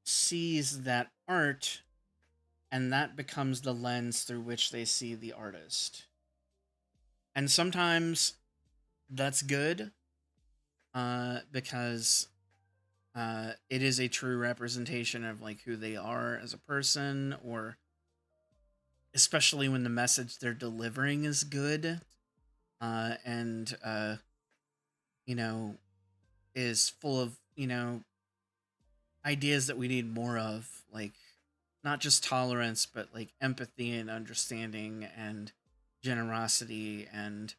sees that art, and that becomes the lens through which they see the artist. And sometimes that's good, because it is a true representation of like who they are as a person, or especially when the message they're delivering is good, and you know, is full of, ideas that we need more of, like not just tolerance, but like empathy and understanding and generosity, and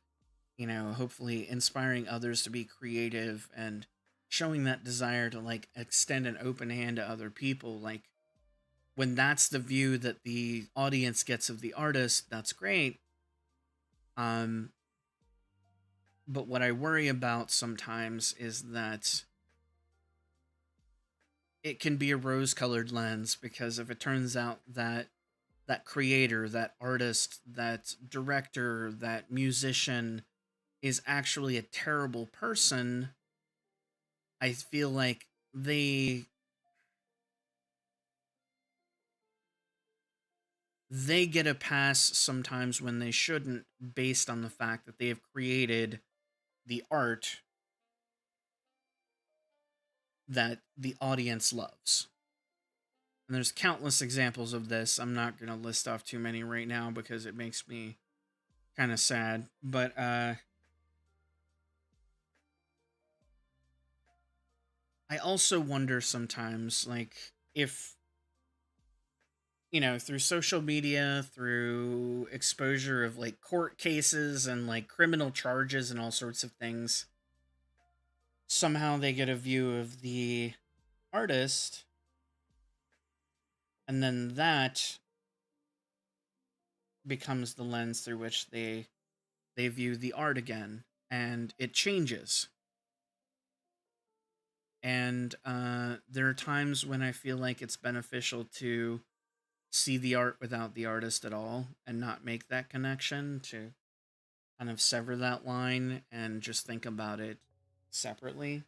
hopefully inspiring others to be creative and showing that desire to like extend an open hand to other people. Like when that's the view that the audience gets of the artist, that's great. um but what I worry about sometimes is that it can be a rose colored lens, because if it turns out that that creator, that artist, that director, that musician is actually a terrible person, I feel like they get a pass sometimes when they shouldn't, based on the fact that they have created the art that the audience loves. And there's countless examples of this. I'm not going to list off too many right now because it makes me kind of sad. But I also wonder sometimes, like, if, through social media, through exposure of like court cases and like criminal charges and all sorts of things, somehow they get a view of the artist, and then that becomes the lens through which they view the art again, and it changes. And there are times when I feel like it's beneficial to see the art without the artist at all and not make that connection, to kind of sever that line and just think about it separately.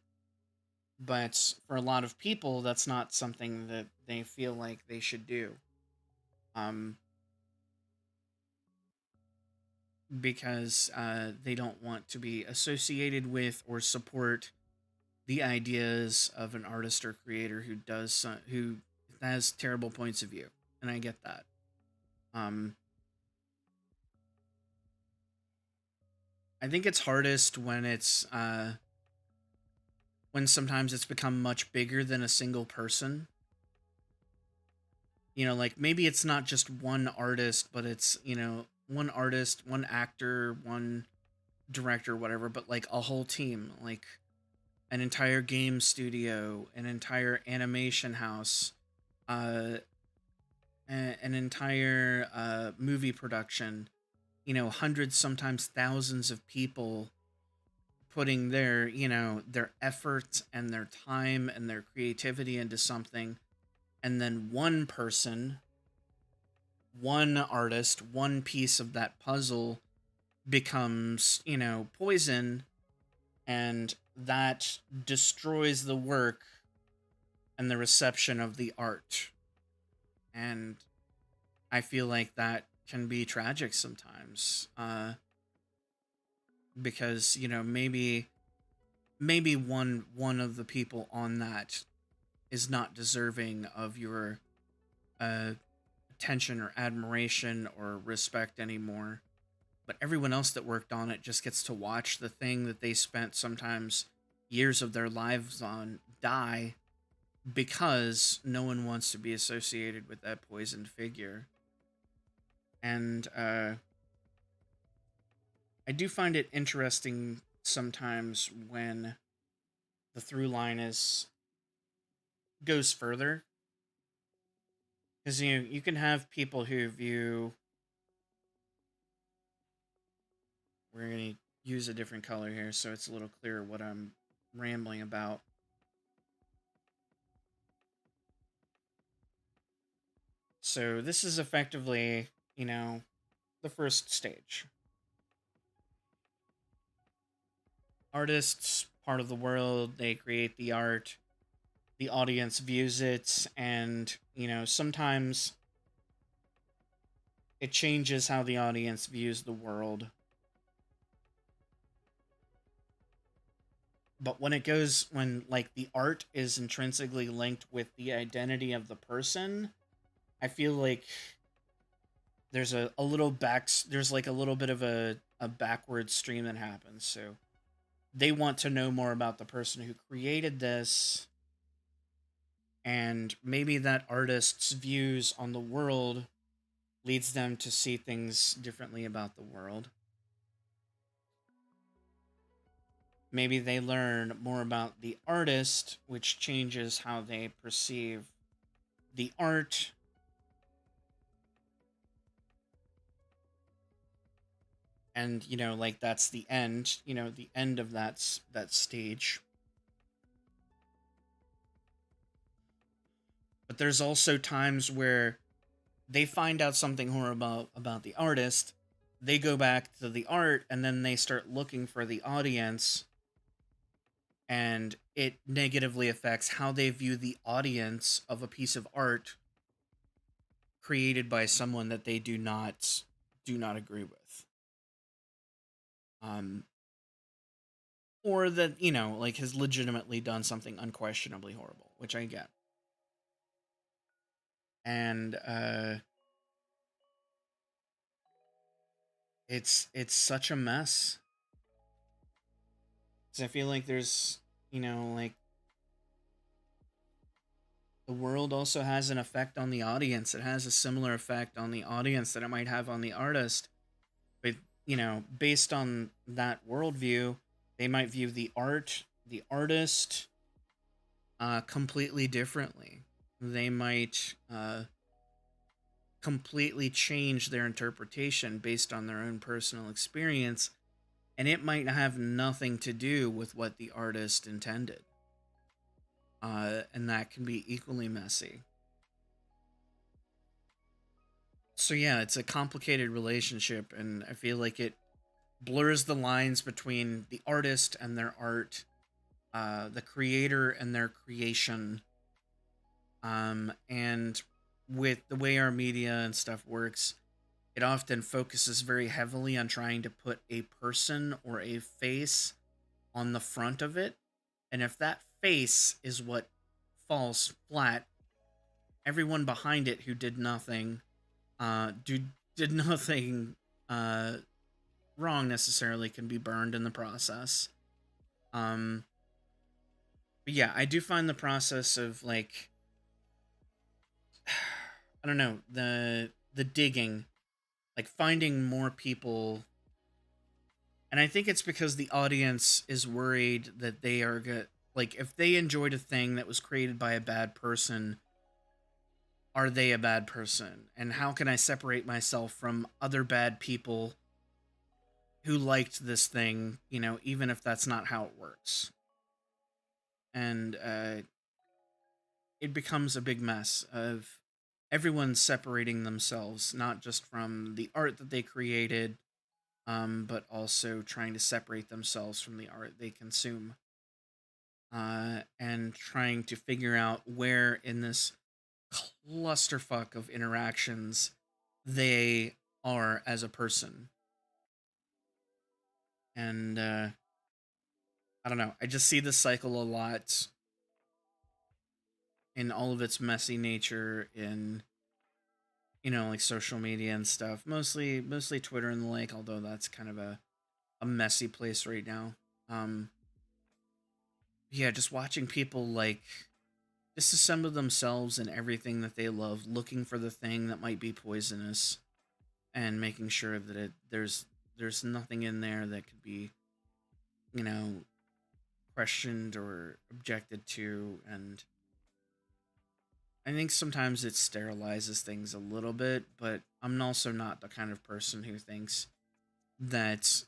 But for a lot of people, that's not something that they feel like they should do. Um, because they don't want to be associated with or support the ideas of an artist or creator who has terrible points of view, and I get that. Um, I think it's hardest when sometimes it's become much bigger than a single person. Like maybe it's not just one artist, but it's one artist, one actor, one director, whatever, but like a whole team, like an entire game studio, an entire animation house, uh, an entire movie production. Hundreds, sometimes thousands of people putting their effort and their time and their creativity into something, and then one person, one artist, one piece of that puzzle becomes poison, and that destroys the work and the reception of the art. And I feel like that can be tragic sometimes, because maybe one of the people on that is not deserving of your uh, attention or admiration or respect anymore, but everyone else that worked on it just gets to watch the thing that they spent sometimes years of their lives on die, because no one wants to be associated with that poisoned figure. And I do find it interesting sometimes when the through line is goes further, because you can have people who view, we're going to use a different color here so it's a little clearer what I'm rambling about. So this is effectively, the first stage. Artists, part of the world, they create the art, the audience views it, and, sometimes it changes how the audience views the world. But when it goes, when like the art is intrinsically linked with the identity of the person, I feel like there's a little there's like a little bit of a backward stream that happens. So they want to know more about the person who created this, and maybe that artist's views on the world leads them to see things differently about the world. Maybe they learn more about the artist, which changes how they perceive the art. And like that's the end, the end of that stage. But there's also times where they find out something horrible about the artist, they go back to the art, and then they start looking for the audience, and it negatively affects how they view the audience of a piece of art created by someone that they do not agree with. Um or that, like has legitimately done something unquestionably horrible, which I get. And it's such a mess. 'Cause I feel like there's, like the world also has an effect on the audience. It has a similar effect on the audience that it might have on the artist. But, based on that worldview, they might view the artist, completely differently. They might completely change their interpretation based on their own personal experience, and it might have nothing to do with what the artist intended. And that can be equally messy. So yeah, it's a complicated relationship, and I feel like it blurs the lines between the artist and their art, the creator and their creation. And with the way our media and stuff works, it often focuses very heavily on trying to put a person or a face on the front of it. And if that face is what falls flat, everyone behind it who did nothing, did nothing uh, wrong necessarily, can be burned in the process. Um, but yeah, I do find the process of like I don't know, the digging, like finding more people, and I think it's because the audience is worried that they are good. Like if they enjoyed a thing that was created by a bad person, are they a bad person? And how can I separate myself from other bad people who liked this thing, even if that's not how it works? And it becomes a big mess of everyone separating themselves, not just from the art that they created, but also trying to separate themselves from the art they consume, and trying to figure out where in this clusterfuck of interactions they are as a person. And I don't know. I just see this cycle a lot in all of its messy nature in like social media and stuff. Mostly Twitter and the like. Although that's kind of a messy place right now. Um, yeah, just watching people like disassemble themselves and everything that they love, looking for the thing that might be poisonous, and making sure that there's nothing in there that could be you know questioned or objected to. And I think sometimes it sterilizes things a little bit, but I'm also not the kind of person who thinks that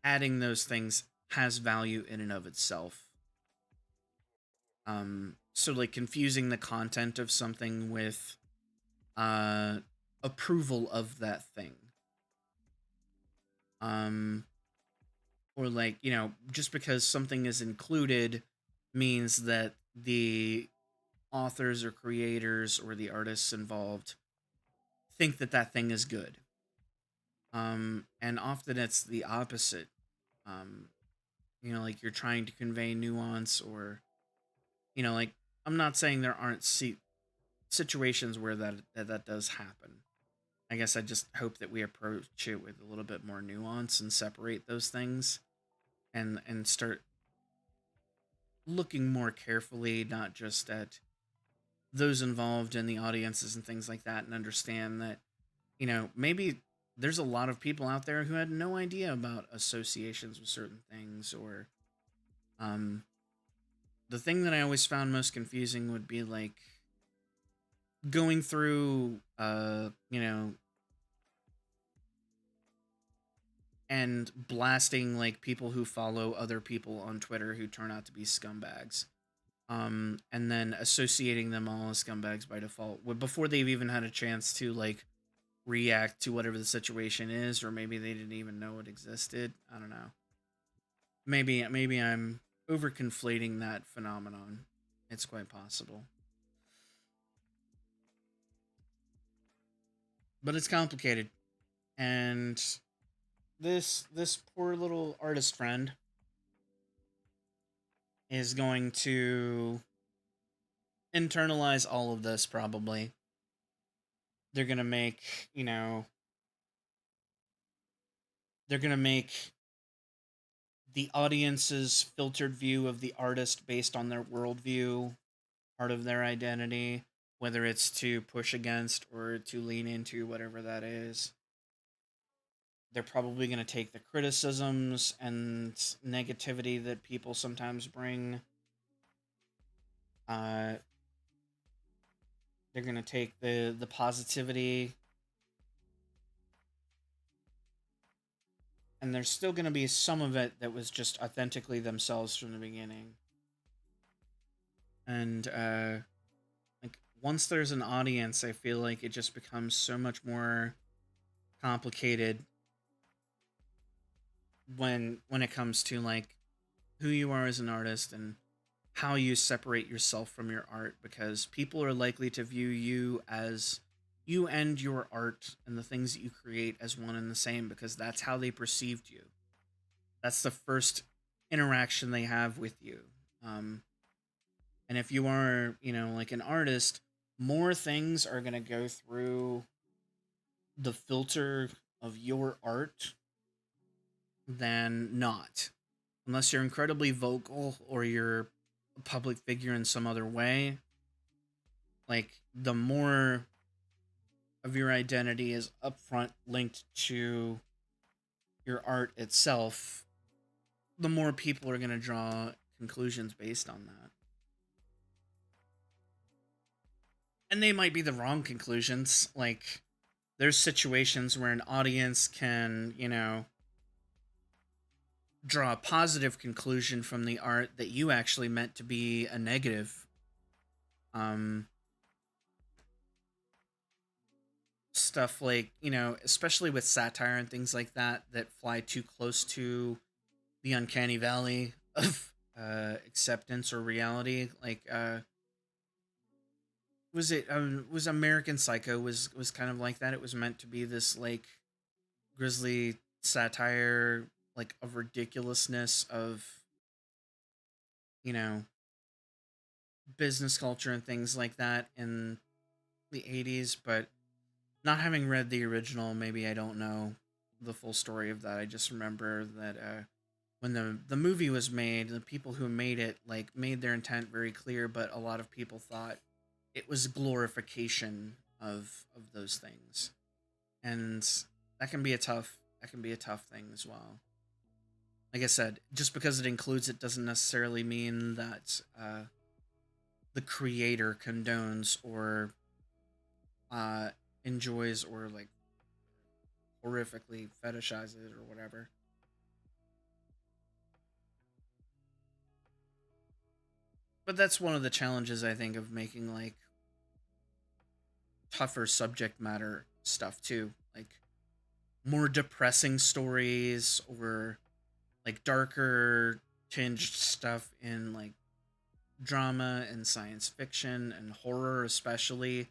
adding those things has value in and of itself. So like confusing the content of something with uh approval of that thing. Um or like, just because something is included means that the authors or creators or the artists involved think that that thing is good. And often it's the opposite. Um like you're trying to convey nuance, or like, I'm not saying there aren't situations where that does happen. I guess I just hope that we approach it with a little bit more nuance and separate those things, and start looking more carefully, not just at those involved in the audiences and things like that, and understand that, maybe there's a lot of people out there who had no idea about associations with certain things, or um the thing that I always found most confusing would be like going through and blasting like people who follow other people on Twitter who turn out to be scumbags. And then associating them all as scumbags by default before they've even had a chance to like react to whatever the situation is, or maybe they didn't even know it existed. I don't know. Maybe I'm over conflating that phenomenon. It's quite possible. But it's complicated. And this poor little artist friend is going to internalize all of this probably. They're going to make, they're going to make the audience's filtered view of the artist based on their worldview part of their identity, whether it's to push against or to lean into, whatever that is. They're probably going to take the criticisms and negativity that people sometimes bring. Uh, they're going to take the positivity, and there's still going to be some of it that was just authentically themselves from the beginning. And like, once there's an audience, I feel like it just becomes so much more complicated when it comes to like who you are as an artist and how you separate yourself from your art, because people are likely to view you as you and your art and the things that you create as one and the same, because that's how they perceived you. That's the first interaction they have with you. um, and if you are, like an artist, more things are going to go through the filter of your art than not, unless you're incredibly vocal or you're a public figure in some other way. Like, the more of your identity is upfront linked to your art itself, the more people are going to draw conclusions based on that. And they might be the wrong conclusions. Like, there's situations where an audience can, draw a positive conclusion from the art that you actually meant to be a negative. Um, Stuff like, especially with satire and things like that fly too close to the uncanny valley of acceptance or reality. Like, was American Psycho was kind of like that. It was meant to be this like grisly satire, like, of ridiculousness of, you know business culture and things like that in the 80s. But not having read the original, maybe I don't know the full story of that. I just remember that when the movie was made, the people who made it like made their intent very clear, but a lot of people thought it was glorification of those things. And that can be a tough thing as well. Like I said, just because it includes it doesn't necessarily mean that the creator condones or uh, enjoys or like horrifically fetishizes it or whatever. But that's one of the challenges, I think, of making like tougher subject matter stuff too, like more depressing stories, or like darker tinged stuff in like drama and science fiction and horror especially.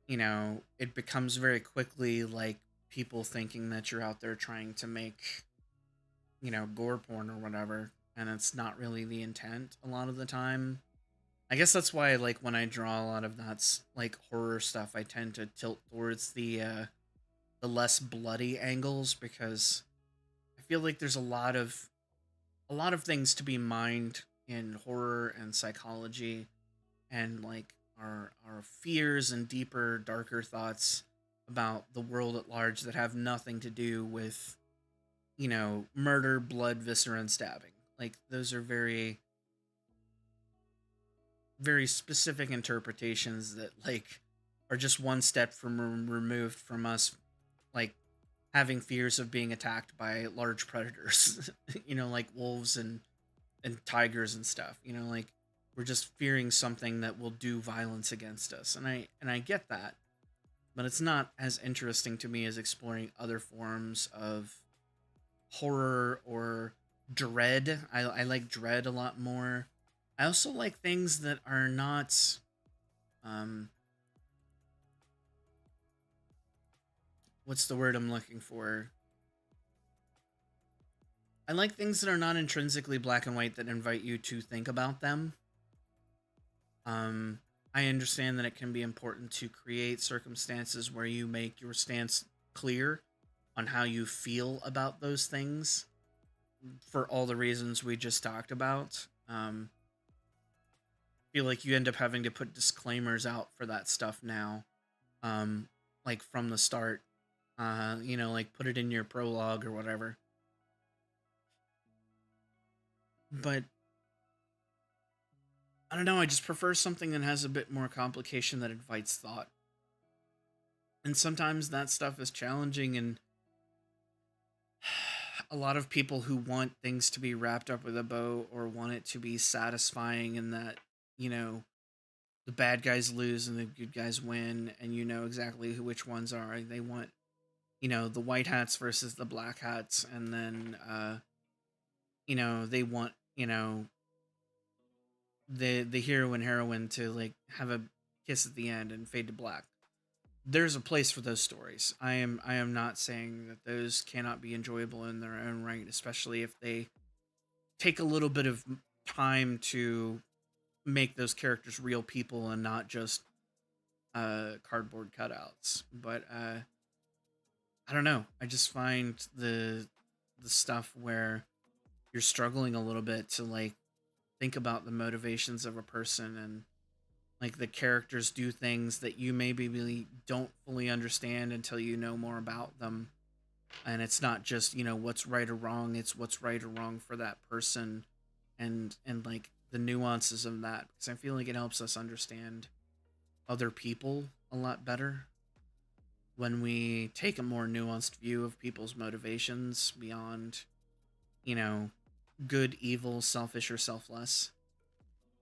It becomes very quickly like people thinking that you're out there trying to make gore porn or whatever, and it's not really the intent a lot of the time. I guess that's why, like, when I draw a lot of that's like horror stuff, I tend to tilt towards the less bloody angles, because I feel like there's a lot of things to be mined in horror and psychology, and like our fears and deeper, darker thoughts about the world at large that have nothing to do with murder, blood, viscera, and stabbing. Like, those are very, very specific interpretations that, like, are just one step from removed from us, like, having fears of being attacked by large predators, like wolves and tigers and stuff. Like, we're just fearing something that will do violence against us, and I get that, but it's not as interesting to me as exploring other forms of horror or dread. I like dread a lot more. I also like things that are not, um what's the word I'm looking for? I like things that are not intrinsically black and white, that invite you to think about them. Um I understand that it can be important to create circumstances where you make your stance clear on how you feel about those things, for all the reasons we just talked about. Feel like you end up having to put disclaimers out for that stuff now, um, like from the start. Like, put it in your prologue or whatever. But I don't know. I just prefer something that has a bit more complication that invites thought. And sometimes that stuff is challenging, and a lot of people who want things to be wrapped up with a bow, or want it to be satisfying, and that you know the bad guys lose and the good guys win, and exactly which ones are. They want the white hats versus the black hats, and then they want the hero and heroine to, like, have a kiss at the end and fade to black. There's a place for those stories. I am not saying that those cannot be enjoyable in their own right, especially if they take a little bit of time to make those characters real people and not just cardboard cutouts. But I don't know. I just find the stuff where you're struggling a little bit to, like, think about the motivations of a person, and, like, the characters do things that you maybe really don't fully understand until you know more about them. And it's not just what's right or wrong, it's what's right or wrong for that person, and like the nuances of that, because I feel like it helps us understand other people a lot better when we take a more nuanced view of people's motivations beyond you know good, evil, selfish, or selfless.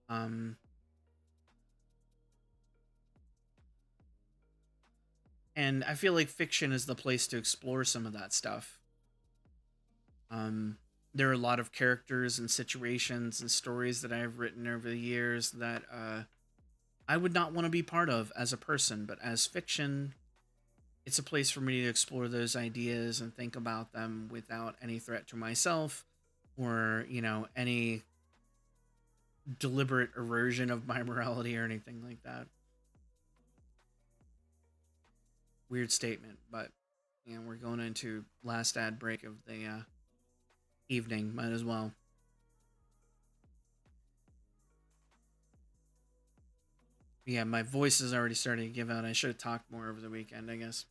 um and I feel like fiction is the place to explore some of that stuff. um there are a lot of characters and situations and stories that I've written over the years that I would not want to be part of as a person, but as fiction, it's a place for me to explore those ideas and think about them without any threat to myself, or any deliberate erosion of my morality or anything like that. Weird statement, but we're going into last ad break of the evening. Might as well. Yeah, my voice is already starting to give out. I should have talked more over the weekend, I guess.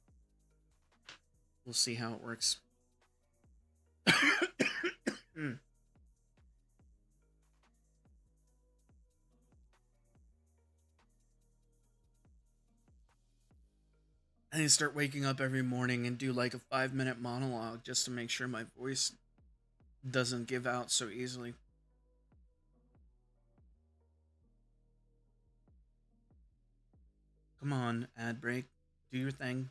We'll see how it works. Hmm. I need to start waking up every morning and do like a 5-minute monologue just to make sure my voice doesn't give out so easily. Come on, ad break. Do your thing.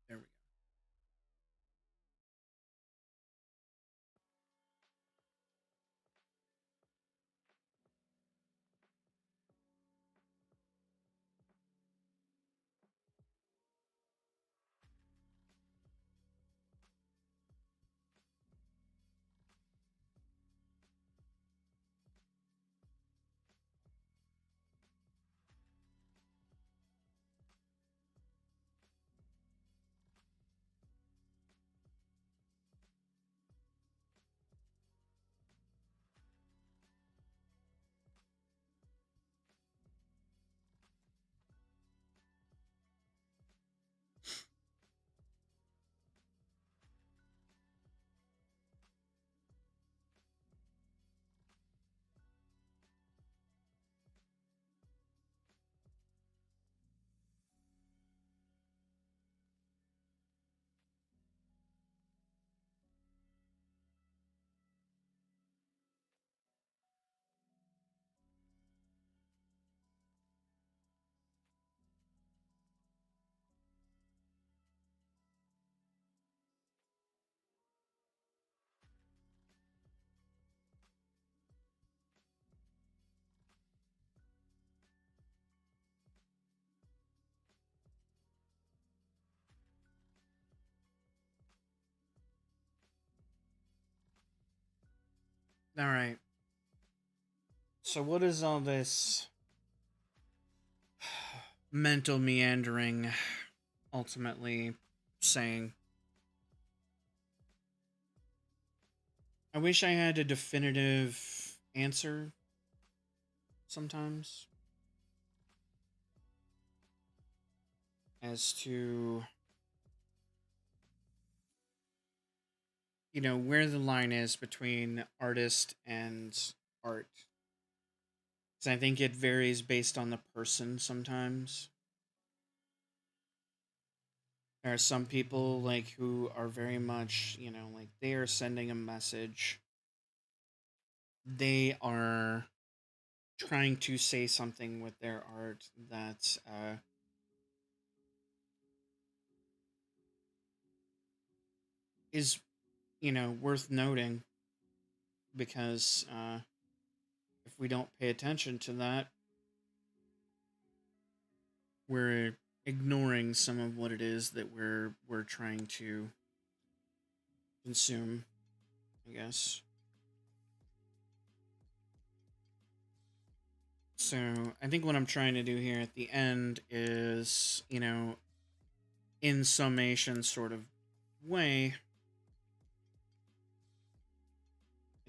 There we go. All right. So, what is all this mental meandering ultimately saying? I wish I had a definitive answer sometimes as to, where the line is between artist and art. Because I think it varies based on the person sometimes. There are some people like who are very much, like they are sending a message. They are trying to say something with their art that is, worth noting because if we don't pay attention to that, we're ignoring some of what it is that we're trying to consume, I guess. So I think what I'm trying to do here at the end is, in summation sort of way,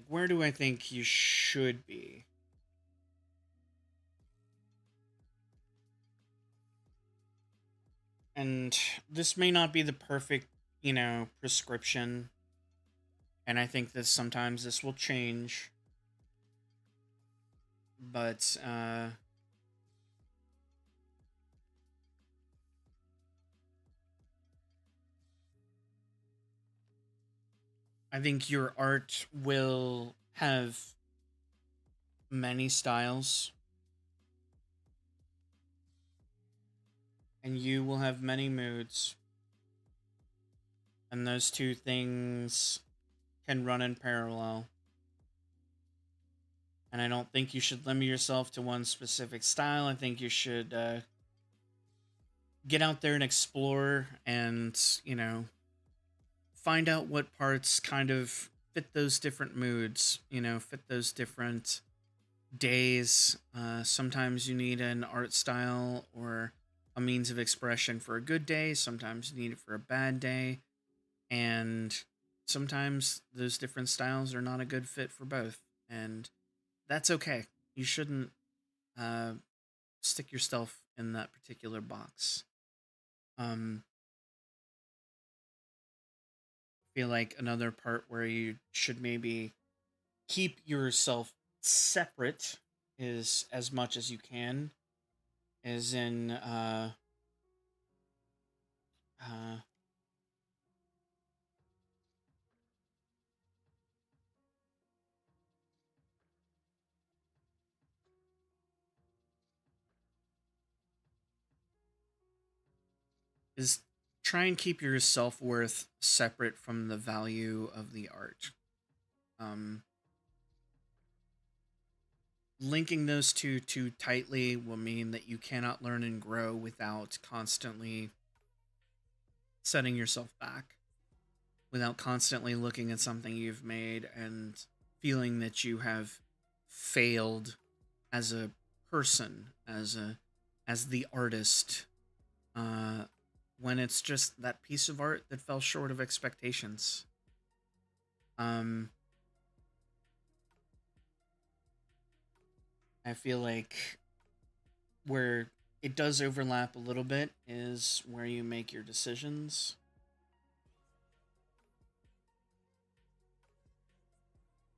where do I think you should be? And this may not be the perfect, prescription. And I think that sometimes this will change. But I think your art will have many styles, and you will have many moods. And those two things can run in parallel. And I don't think you should limit yourself to one specific style. I think you should get out there and explore and, find out what parts kind of fit those different moods, fit those different days. Sometimes you need an art style or a means of expression for a good day. Sometimes you need it for a bad day. And sometimes those different styles are not a good fit for both. And that's okay. You shouldn't uh, stick yourself in that particular box. Um, feel like another part where you should maybe keep yourself separate is as much as you can, as in uh, is try and keep your self-worth separate from the value of the art. Um, linking those two too tightly will mean that you cannot learn and grow without constantly setting yourself back, without constantly looking at something you've made and feeling that you have failed as a person, as the artist, uh, when it's just that piece of art that fell short of expectations. Um, I feel like where it does overlap a little bit is where you make your decisions.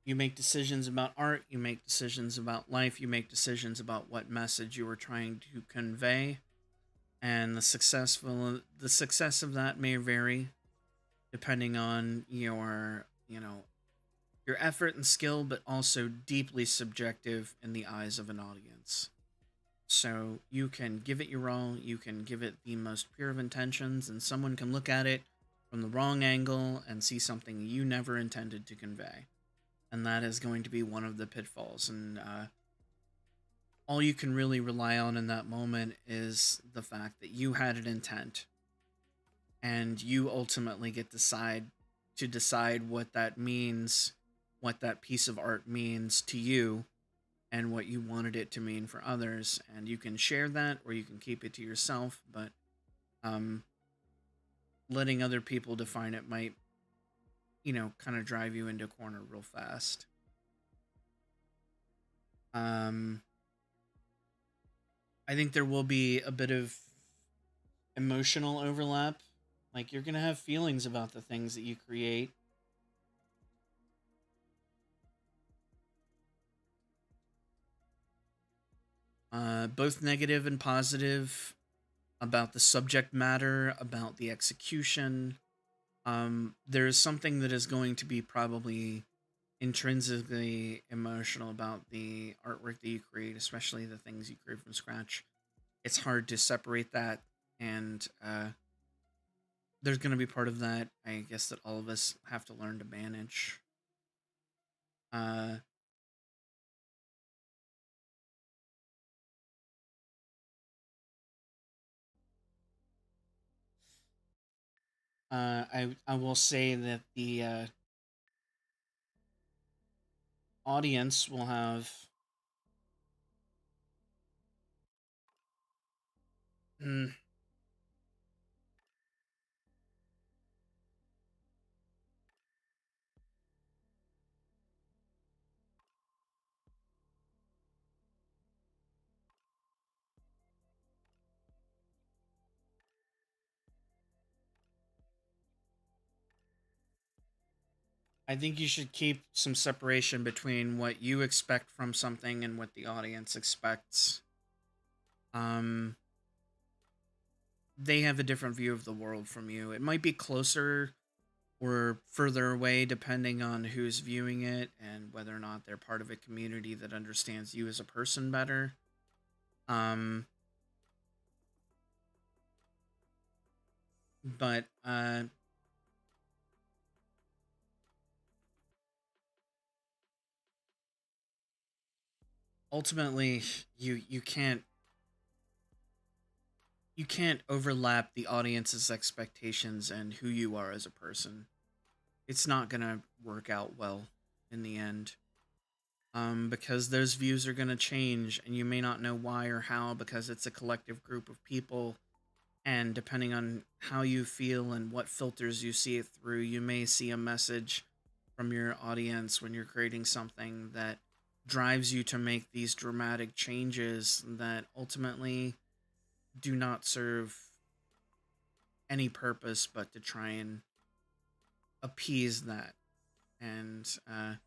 You make decisions about art, you make decisions about life, you make decisions about what message you are trying to convey, and the success of that may vary depending on your effort and skill, but also deeply subjective in the eyes of an audience. So you can give it your all, you can give it the most pure of intentions, and someone can look at it from the wrong angle and see something you never intended to convey. And that is going to be one of the pitfalls. And all you can really rely on in that moment is the fact that you had an intent, and you ultimately get to decide what that means what that piece of art means to you and what you wanted it to mean for others. And you can share that or you can keep it to yourself, but um, letting other people define it might, kind of drive you into a corner real fast. Um, I think there will be a bit of emotional overlap. Like, you're going to have feelings about the things that you create. Both negative and positive, about the subject matter, about the execution. There's something that is going to be probably intrinsically emotional about the artwork that you create, especially the things you create from scratch. It's hard to separate that, and there's going to be part of that, I guess, that all of us have to learn to manage. Uh, I will say that the audience will have. Hmm, I think you should keep some separation between what you expect from something and what the audience expects. Um, they have a different view of the world from you. It might be closer or further away depending on who's viewing it and whether or not they're part of a community that understands you as a person better. Um, but ultimately, you can't overlap the audience's expectations and who you are as a person. It's not gonna work out well in the end. Because those views are gonna change, and you may not know why or how because it's a collective group of people. And depending on how you feel and what filters you see it through, you may see a message from your audience when you're creating something that drives you to make these dramatic changes that ultimately do not serve any purpose but to try and appease that. And I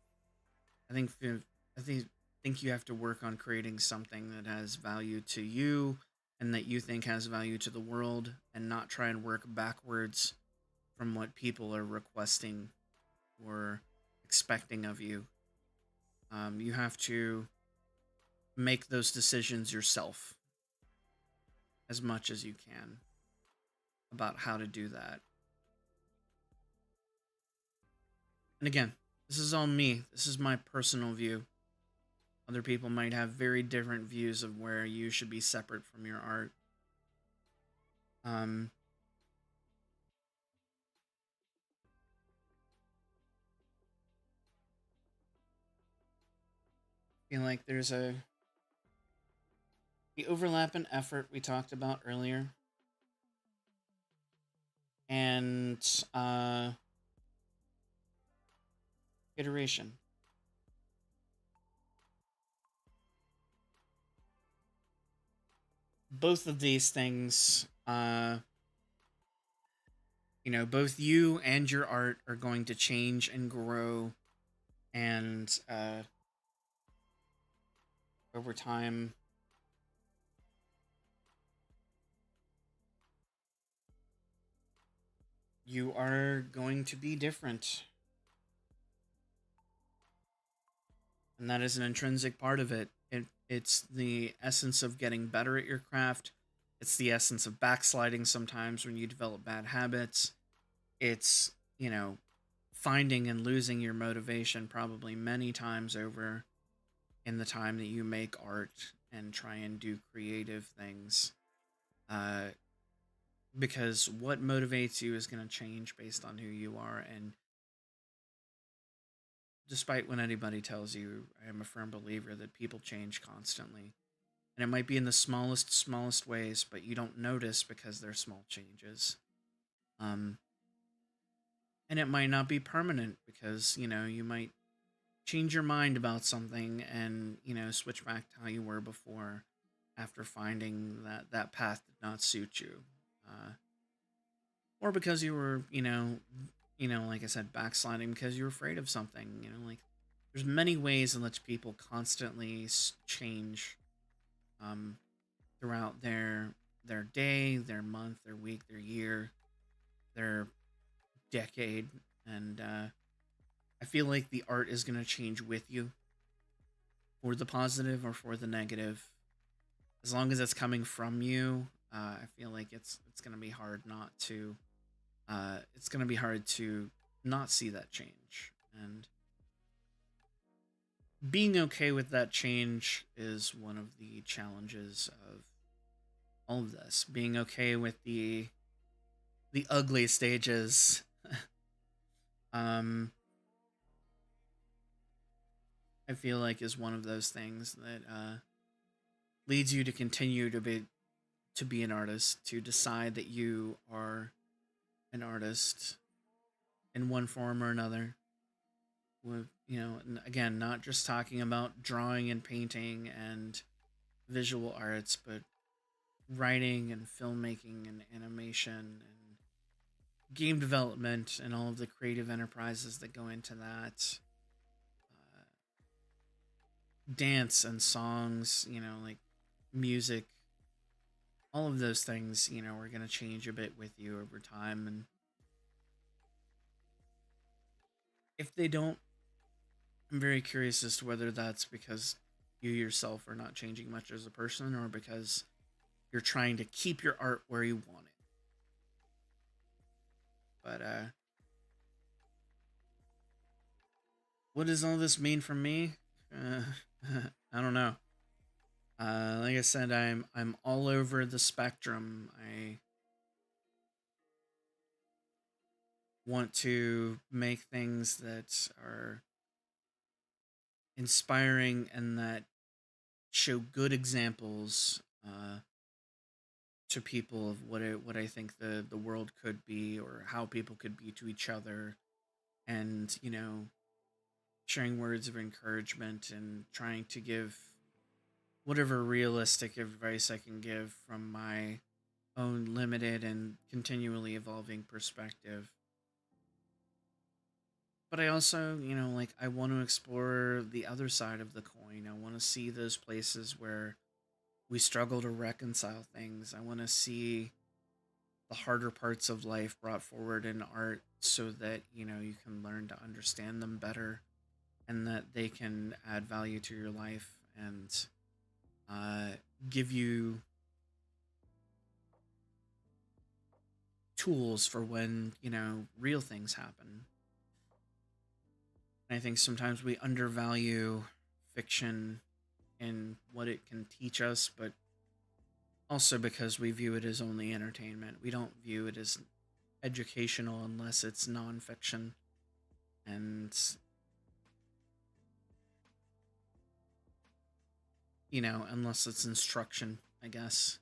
think I think you have to work on creating something that has value to you and that you think has value to the world, and not try and work backwards from what people are requesting or expecting of you. You have to make those decisions yourself as much as you can about how to do that. And again, this is all me. This is my personal view. Other people might have very different views of where you should be separate from your art. Um, I feel like there's a the overlap in effort we talked about earlier, and iteration. Both of these things, both you and your art are going to change and grow, and over time, you are going to be different, and that is an intrinsic part of it. It's the essence of getting better at your craft. It's the essence of backsliding sometimes when you develop bad habits. It's, finding and losing your motivation probably many times over in the time that you make art and try and do creative things. Uh, because what motivates you is going to change based on who you are. And despite when anybody tells you, I am a firm believer that people change constantly. And it might be in the smallest ways, but you don't notice because they're small changes. Um, and it might not be permanent because, you might change your mind about something and, switch back to how you were before after finding that that path did not suit you. Uh, or because you were, like I said, backsliding because you were afraid of something, like there's many ways in which people constantly change um, throughout their day, their month, their week, their year, their decade, and I feel like the art is going to change with you for the positive or for the negative. As long as it's coming from you, I feel like it's going to be hard not to. It's going to be hard to not see that change, and being okay with that change is one of the challenges of all of this. Being okay with the ugly stages. um, I feel like is one of those things that leads you to continue to be an artist, to decide that you are an artist in one form or another. With again, not just talking about drawing and painting and visual arts, but writing and filmmaking and animation and game development and all of the creative enterprises that go into that. Uh, Dance and songs, like music, all of those things, are going to change a bit with you over time. And if they don't, I'm very curious as to whether that's because you yourself are not changing much as a person or because you're trying to keep your art where you want it. But what does all this mean for me? Uh, I don't know. Like I said, I'm all over the spectrum. I want to make things that are inspiring and that show good examples to people of what I think the world could be or how people could be to each other, and sharing words of encouragement and trying to give whatever realistic advice I can give from my own limited and continually evolving perspective. But I also, like I want to explore the other side of the coin. I want to see those places where we struggle to reconcile things. I want to see the harder parts of life brought forward in art so that, you can learn to understand them better and that they can add value to your life and uh, give you tools for when, real things happen. And I think sometimes we undervalue fiction and what it can teach us, but also because we view it as only entertainment. We don't view it as educational unless it's nonfiction. And, unless it's instruction, I guess.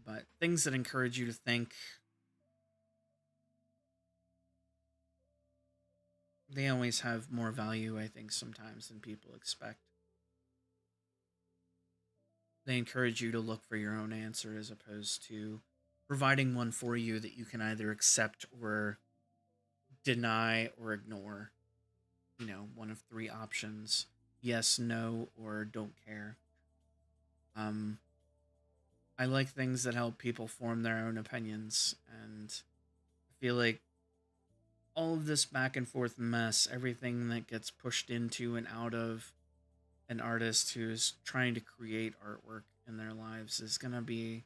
But things that encourage you to think, they always have more value, I think, sometimes than people expect. They encourage you to look for your own answer as opposed to providing one for you that you can either accept or deny or ignore. One of three options: yes, no, or don't care. Um, I like things that help people form their own opinions, and I feel like all of this back and forth mess, everything that gets pushed into and out of an artist who's trying to create artwork in their lives, is going to be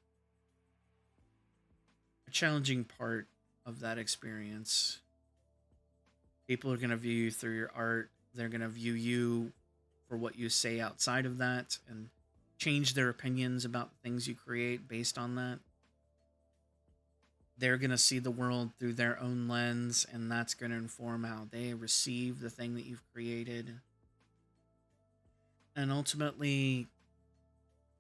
a challenging part of that experience. People are going to view you through your art. They're going to view you for what you say outside of that and change their opinions about the things you create based on that. they're going to see the world through their own lens, and that's going to inform how they receive the thing that you've created. And ultimately,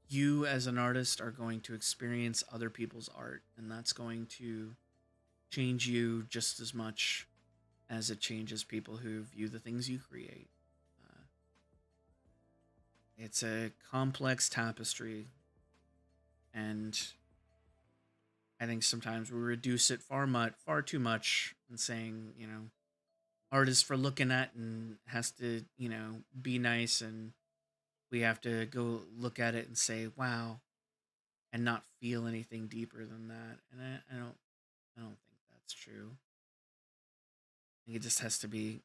you as an artist are going to experience other people's art, and that's going to change you just as much as it changes people who view the things you create. Uh, it's a complex tapestry, and I think sometimes we reduce it far too much, and saying, art is for looking at and has to, be nice, and we have to go look at it and say, wow, and not feel anything deeper than that. And I don't think that's true. I think it just has to be,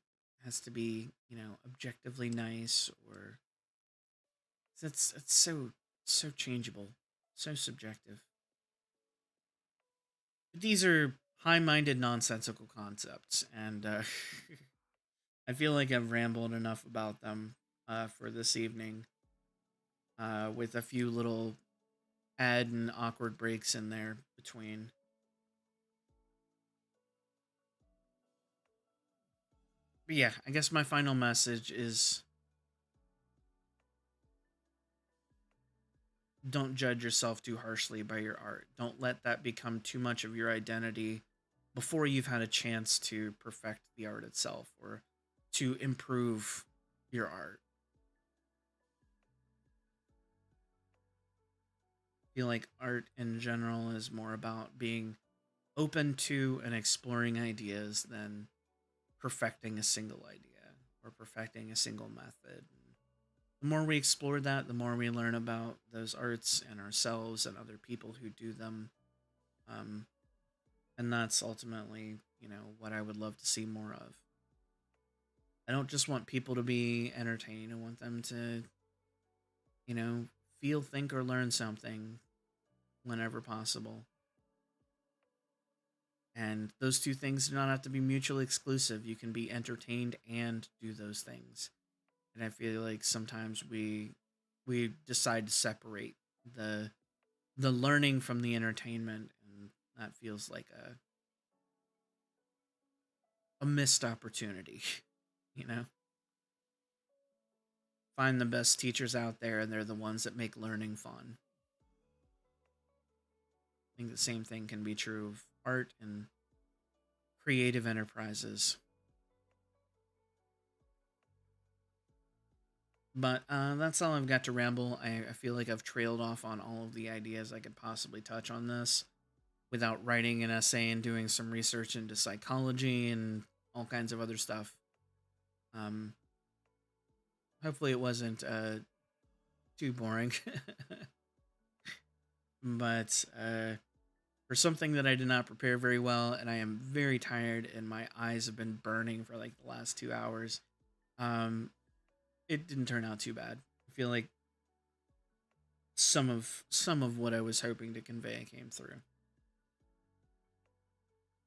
objectively nice, or it's so changeable, so subjective. But these are high-minded, nonsensical concepts, and I feel like I've rambled enough about them for this evening, with a few little add and awkward breaks in there between. But yeah, I guess my final message is, don't judge yourself too harshly by your art. Don't let that become too much of your identity before you've had a chance to perfect the art itself, or to improve your art. I feel like art in general is more about being open to and exploring ideas than perfecting a single idea or perfecting a single method. The more we explore that, the more we learn about those arts and ourselves and other people who do them. Um, and that's ultimately, what I would love to see more of. I don't just want people to be entertained. I want them to, you know, feel, think, or learn something whenever possible. And those two things do not have to be mutually exclusive. You can be entertained and do those things. And I feel like sometimes we decide to separate the the learning from the entertainment, and that feels like a missed opportunity. you know Find the best teachers out there, and they're the ones that make learning fun. I think the same thing can be true of art and creative enterprises. But that's all I've got to ramble. I feel like I've trailed off on all of the ideas I could possibly touch on this without writing an essay and doing some research into psychology and all kinds of other stuff. Um, Hopefully, it wasn't too boring. But for something that I did not prepare very well, and I am very tired, and my eyes have been burning for like the last 2 hours, um, it didn't turn out too bad. I feel like some of what I was hoping to convey came through.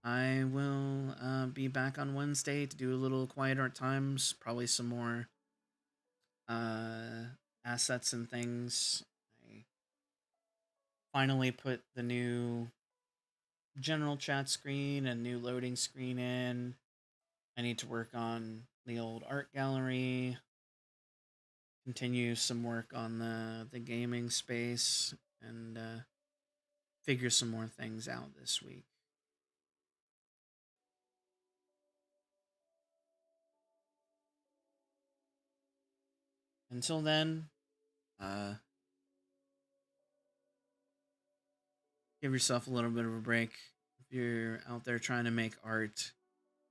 I will be back on Wednesday to do a little quiet art times, probably some more uh, assets and things. I finally put the new general chat screen and new loading screen in. I need to work on the old art gallery, continue some work on the gaming space, and figure some more things out this week. Until then, uh, give yourself a little bit of a break. If you're out there trying to make art,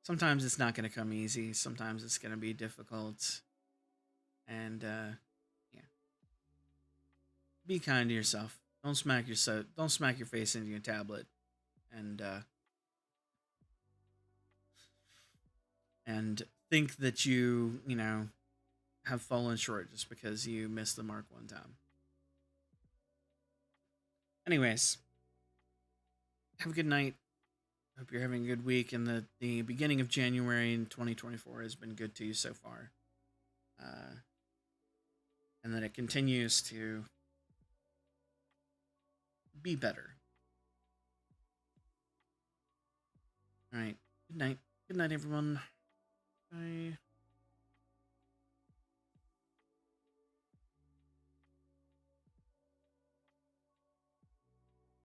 sometimes it's not going to come easy. Sometimes it's going to be difficult. And yeah, be kind to yourself. Don't smack your face into your tablet. And and think that you have fallen short just because you missed the mark one time. Anyways, have a good night. Hope you're having a good week, and the beginning of January in 2024 has been good to you so far. Uh, and that it continues to be better. All right. Good night. Good night, everyone.